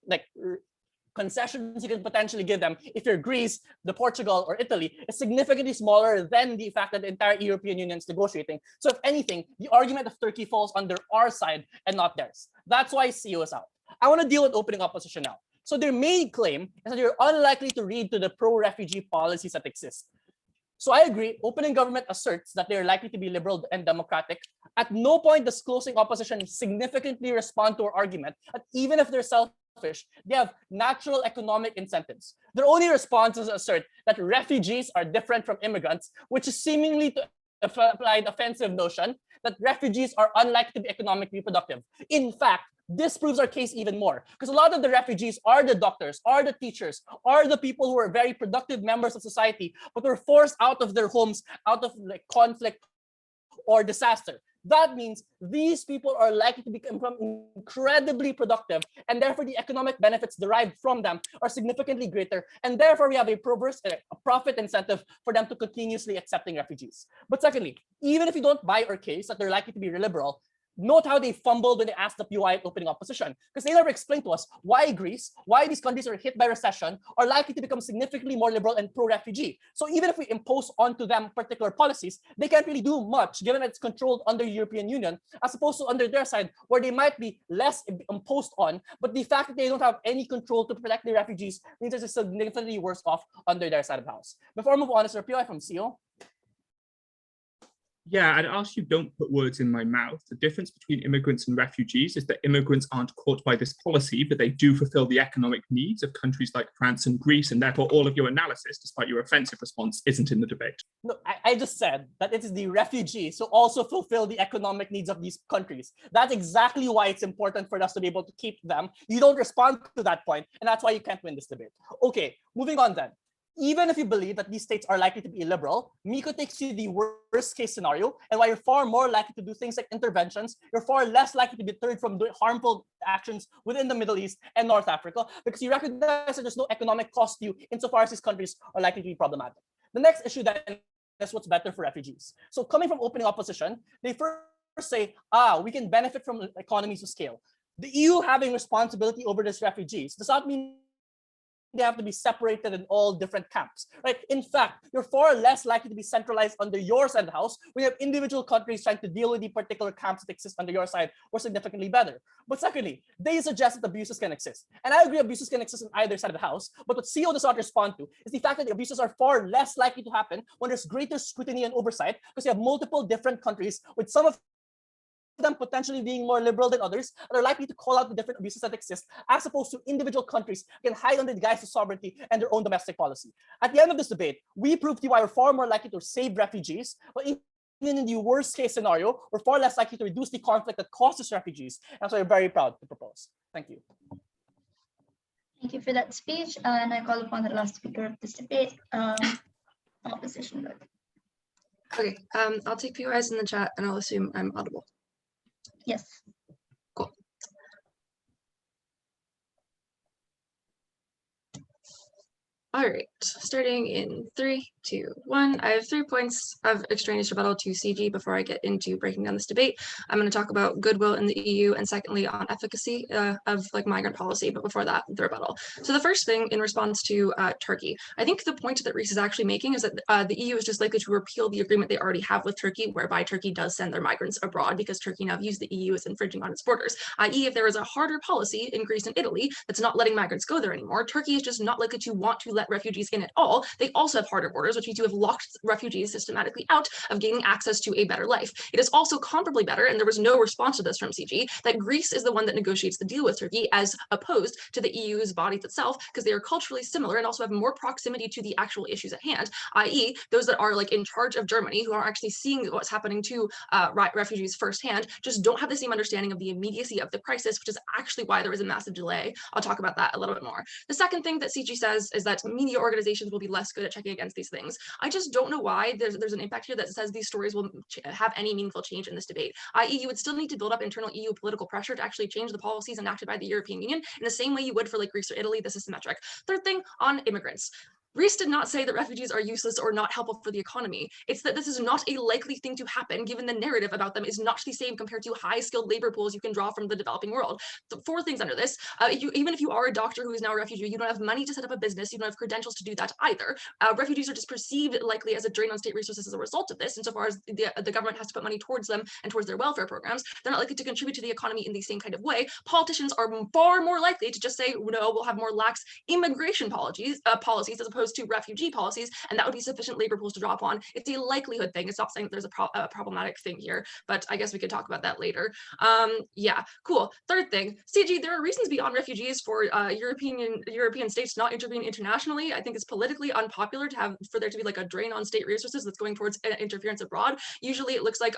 concessions you can potentially give them if you're Greece, the Portugal, or Italy is significantly smaller than the fact that the entire European Union is negotiating. So if anything, the argument of Turkey falls under our side and not theirs. That's why CEO is out. I want to deal with opening opposition now. So their main claim is that you're unlikely to read to the pro-refugee policies that exist. So I agree, opening government asserts that they're likely to be liberal and democratic. At no point does closing opposition significantly respond to our argument that even if they're selfish, they have natural economic incentives. Their only responses assert that refugees are different from immigrants, which is seemingly to apply the offensive notion that refugees are unlikely to be economically productive. In fact, this proves our case even more, because a lot of the refugees are the doctors, are the teachers, are the people who are very productive members of society, but were forced out of their homes out of conflict or disaster. That means these people are likely to become incredibly productive, and therefore the economic benefits derived from them are significantly greater, and therefore we have a profit incentive for them to continuously accepting refugees. But secondly, even if you don't buy our case that they're likely to be liberal, note how they fumbled when they asked the POI opening opposition, because they never explained to us why Greece, why these countries are hit by recession, are likely to become significantly more liberal and pro-refugee. So even if we impose onto them particular policies, they can't really do much, given that it's controlled under the European Union, as opposed to under their side, where they might be less imposed on, but the fact that they don't have any control to protect the refugees means they're significantly worse off under their side of the house. Before I move on, is there a POI from CEO? Yeah, I'd ask you don't put words in my mouth. The difference between immigrants and refugees is that immigrants aren't caught by this policy, but they do fulfill the economic needs of countries like France and Greece, and therefore all of your analysis, despite your offensive response, isn't in the debate. No, I just said that it is the refugees who also fulfill the economic needs of these countries. That's exactly why it's important for us to be able to keep them. You don't respond to that point, and that's why you can't win this debate. Okay, moving on then. Even if you believe that these states are likely to be illiberal, Miko takes you the worst case scenario, and while you're far more likely to do things like interventions, you're far less likely to be deterred from doing harmful actions within the Middle East and North Africa, because you recognize that there's no economic cost to you insofar as these countries are likely to be problematic. The next issue then is what's better for refugees. So coming from opening opposition, they first say, we can benefit from economies of scale. The EU having responsibility over these refugees does not mean they have to be separated in all different camps, right? In fact, you're far less likely to be centralized under your side of the house when you have individual countries trying to deal with the particular camps that exist under your side, or significantly better. But secondly, they suggest that abuses can exist. And I agree abuses can exist on either side of the house, but what CEO does not respond to is the fact that the abuses are far less likely to happen when there's greater scrutiny and oversight, because you have multiple different countries with some of them potentially being more liberal than others, and are likely to call out the different abuses that exist, as opposed to individual countries can hide under the guise of sovereignty and their own domestic policy. At the end of this debate, we proved to you why we're far more likely to save refugees, but even in the worst case scenario, we're far less likely to reduce the conflict that causes refugees. That's why we're very proud to propose. Thank you. Thank you for that speech, and I call upon the last speaker of this debate, opposition. Okay, I'll take POIs in the chat, and I'll assume I'm audible. Yes. Cool. All right, starting in 3, 2, 1. I have 3 points of extraneous rebuttal to CG before I get into breaking down this debate. I'm going to talk about goodwill in the EU, and secondly on efficacy of migrant policy, but before that, the rebuttal. So the first thing in response to Turkey, I think the point that Reese is actually making is that the EU is just likely to repeal the agreement they already have with Turkey, whereby Turkey does send their migrants abroad because Turkey now views the EU as infringing on its borders. I.e., if there is a harder policy in Greece and Italy that's not letting migrants go there anymore, Turkey is just not likely to want to let refugees in at all. They also have harder borders, which means you have locked refugees systematically out of gaining access to a better life. It is also comparably better, and there was no response to this from CG, that Greece is the one that negotiates the deal with Turkey as opposed to the EU's bodies itself, because they are culturally similar and also have more proximity to the actual issues at hand, i.e. those that are in charge of Germany, who are actually seeing what's happening to refugees firsthand, just don't have the same understanding of the immediacy of the crisis, which is actually why there was a massive delay. I'll talk about that a little bit more. The second thing that CG says is that media organizations will be less good at checking against these things. I just don't know why there's an impact here that says these stories will have any meaningful change in this debate, i.e. you would still need to build up internal EU political pressure to actually change the policies enacted by the European Union in the same way you would for like Greece or Italy. This is symmetric. Third thing, on immigrants. Rees did not say that refugees are useless or not helpful for the economy. It's that this is not a likely thing to happen, given the narrative about them is not the same compared to high-skilled labor pools you can draw from the developing world. The 4 things under this, even if you are a doctor who is now a refugee, you don't have money to set up a business, you don't have credentials to do that either. Refugees are just perceived likely as a drain on state resources as a result of this, insofar as the government has to put money towards them and towards their welfare programs. They're not likely to contribute to the economy in the same kind of way. Politicians are far more likely to just say, no, we'll have more lax immigration policies as opposed to refugee policies, and that would be sufficient labor pools to draw upon. It's a likelihood thing. It's not saying that there's a problematic thing here, but I guess we could talk about that later. Yeah, cool. Third thing, CG, there are reasons beyond refugees for European states not intervene internationally. I think it's politically unpopular for there to be like a drain on state resources that's going towards interference abroad. Usually it looks like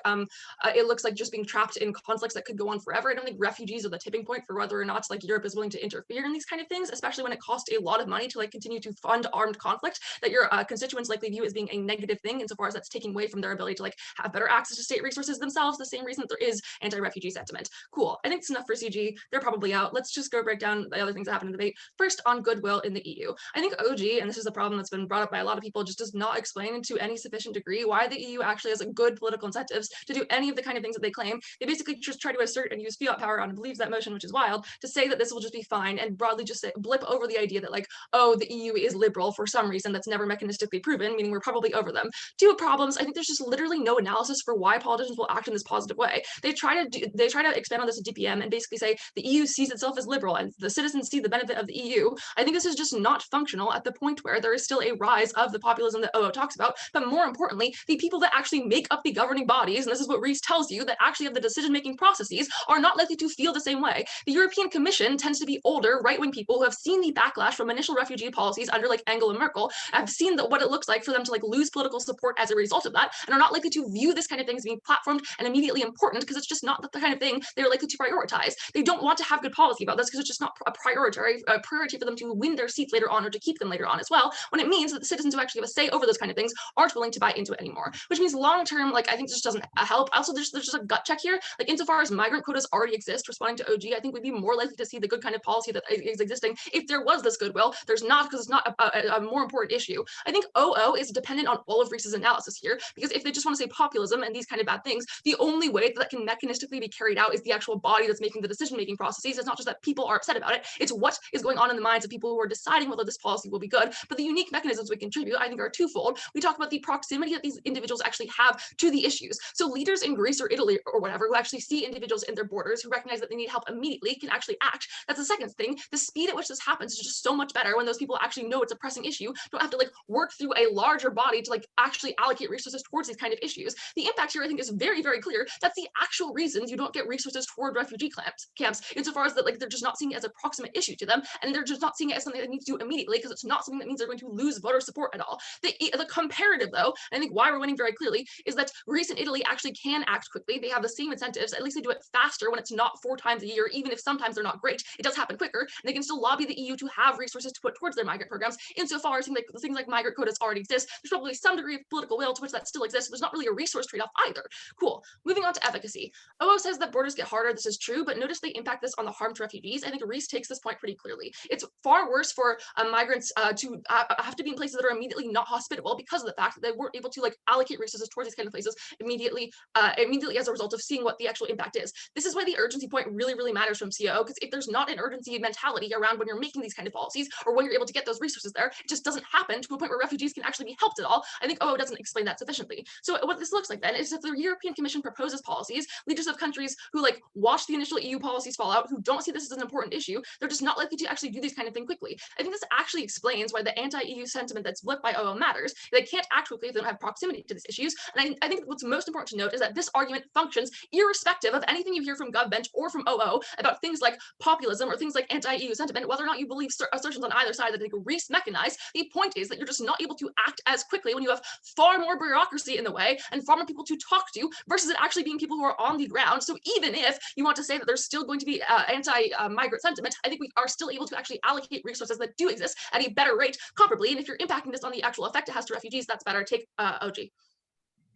just being trapped in conflicts that could go on forever. I don't think refugees are the tipping point for whether or not like Europe is willing to interfere in these kind of things, especially when it costs a lot of money to like continue to fund armed conflict that your constituents likely view as being a negative thing, insofar as that's taking away from their ability to like have better access to state resources themselves, the same reason that there is anti-refugee sentiment. Cool, I think it's enough for CG. They're probably out. Let's just go break down the other things that happened in the debate. First, on goodwill in the EU. I think OG, and this is a problem that's been brought up by a lot of people, just does not explain to any sufficient degree why the EU actually has a good political incentives to do any of the kind of things that they claim. They basically just try to assert and use fiat power on and believes that motion, which is wild, to say that this will just be fine and broadly just blip over the idea that like, oh, the EU is liberal for some reason that's never mechanistically proven, meaning we're probably over them. 2 problems, I think there's just literally no analysis for why politicians will act in this positive way. They try to expand on this at DPM and basically say the EU sees itself as liberal and the citizens see the benefit of the EU. I think this is just not functional at the point where there is still a rise of the populism that OO talks about, but more importantly, the people that actually make up the governing bodies, and this is what Rees tells you, that actually have the decision-making processes, are not likely to feel the same way. The European Commission tends to be older, right-wing people who have seen the backlash from initial refugee policies under like Angela Merkel, have seen what it looks like for them to like lose political support as a result of that, and are not likely to view this kind of thing as being platformed and immediately important, because it's just not the kind of thing they're likely to prioritize. They don't want to have good policy about this because it's just not a priority for them to win their seats later on or to keep them later on as well, when it means that the citizens who actually have a say over those kind of things aren't willing to buy into it anymore, which means long term, like I think this just doesn't help. Also, there's just a gut check here. Like insofar as migrant quotas already exist, responding to OG, I think we'd be more likely to see the good kind of policy that is existing if there was this goodwill. There's not, because it's not a more important issue. I think OO is dependent on all of Rees's analysis here, because if they just want to say populism and these kind of bad things, the only way that can mechanistically be carried out is the actual body that's making the decision-making processes. It's not just that people are upset about it, it's what is going on in the minds of people who are deciding whether this policy will be good. But the unique mechanisms we contribute, I think, are twofold. We talk about the proximity that these individuals actually have to the issues. So leaders in Greece or Italy or whatever who actually see individuals in their borders, who recognize that they need help immediately, can actually act. That's the second thing. The speed at which this happens is just so much better when those people actually know it's a pressing issue, don't have to like work through a larger body to like actually allocate resources towards these kind of issues. The impact here, I think, is very, very clear. That's the actual reasons you don't get resources toward refugee camps, insofar as that like they're just not seeing it as a proximate issue to them, and they're just not seeing it as something they need to do immediately, because it's not something that means they're going to lose voter support at all. The comparative, though, I think why we're winning very clearly, is that Greece and Italy actually can act quickly. They have the same incentives. At least they do it faster when it's not 4 times a year, even if sometimes they're not great. It does happen quicker, and they can still lobby the EU to have resources to put towards their migrant programs. Insofar as things like migrant quotas already exist, there's probably some degree of political will to which that still exists. So there's not really a resource trade-off either. Cool. Moving on to efficacy. OO says that borders get harder. This is true, but notice they impact this on the harm to refugees. I think Rees takes this point pretty clearly. It's far worse for migrants to have to be in places that are immediately not hospitable because of the fact that they weren't able to like allocate resources towards these kind of places immediately as a result of seeing what the actual impact is. This is why the urgency point really, really matters from COO, because if there's not an urgency mentality around when you're making these kind of policies or when you're able to get those resources there, it just doesn't happen to a point where refugees can actually be helped at all. I think OO doesn't explain that sufficiently. So what this looks like then is if the European Commission proposes policies, leaders of countries who like watch the initial EU policies fall out, who don't see this as an important issue, they're just not likely to actually do these kind of things quickly. I think this actually explains why the anti-EU sentiment that's blipped by OO matters. They can't act quickly if they don't have proximity to these issues. And I think what's most important to note is that this argument functions irrespective of anything you hear from GovBench or from OO about things like populism or things like anti-EU sentiment, whether or not you believe assertions on either side that they can Rees mechanize this. The point is that you're just not able to act as quickly when you have far more bureaucracy in the way and far more people to talk to versus it actually being people who are on the ground. So even if you want to say that there's still going to be anti-migrant sentiment, I think we are still able to actually allocate resources that do exist at a better rate comparably. And if you're impacting this on the actual effect it has to refugees, that's better. Take OG.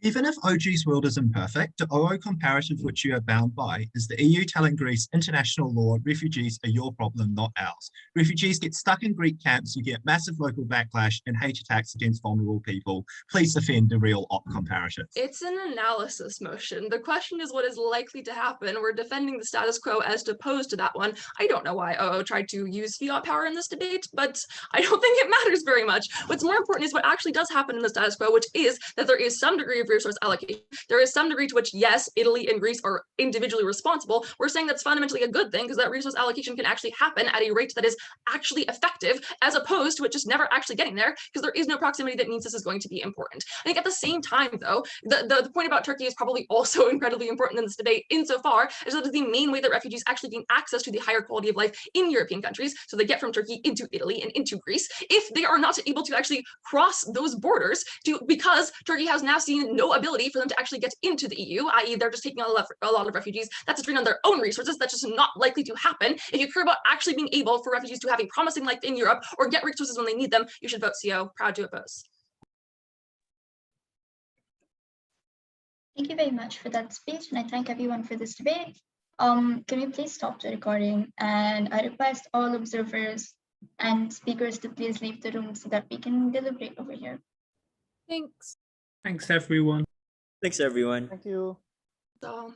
Even if OG's world is imperfect, the OO comparative which you are bound by is the EU telling Greece, international law, refugees are your problem, not ours. Refugees get stuck in Greek camps, you get massive local backlash and hate attacks against vulnerable people. Please defend the real op comparative. It's an analysis motion. The question is what is likely to happen. We're defending the status quo as opposed to that one. I don't know why OO tried to use fiat power in this debate, but I don't think it matters very much. What's more important is what actually does happen in the status quo, which is that there is some degree of resource allocation. There is some degree to which, yes, Italy and Greece are individually responsible. We're saying that's fundamentally a good thing because that resource allocation can actually happen at a rate that is actually effective as opposed to it just never actually getting there because there is no proximity that means this is going to be important. I think at the same time, though, the point about Turkey is probably also incredibly important in this debate insofar as that is the main way that refugees actually gain access to the higher quality of life in European countries. So they get from Turkey into Italy and into Greece. If they are not able to actually cross those borders because Turkey has now seen no ability for them to actually get into the EU, i.e. they're just taking a lot of refugees, that's a drain on their own resources. That's just not likely to happen. If you care about actually being able for refugees to have a promising life in Europe or get resources when they need them, you should vote CO. Proud to oppose. Thank you very much for that speech, and I thank everyone for this debate. Can we please stop the recording? And I request all observers and speakers to please leave the room so that we can deliberate over here. Thanks. Thanks, everyone. Thanks, everyone. Thank you. So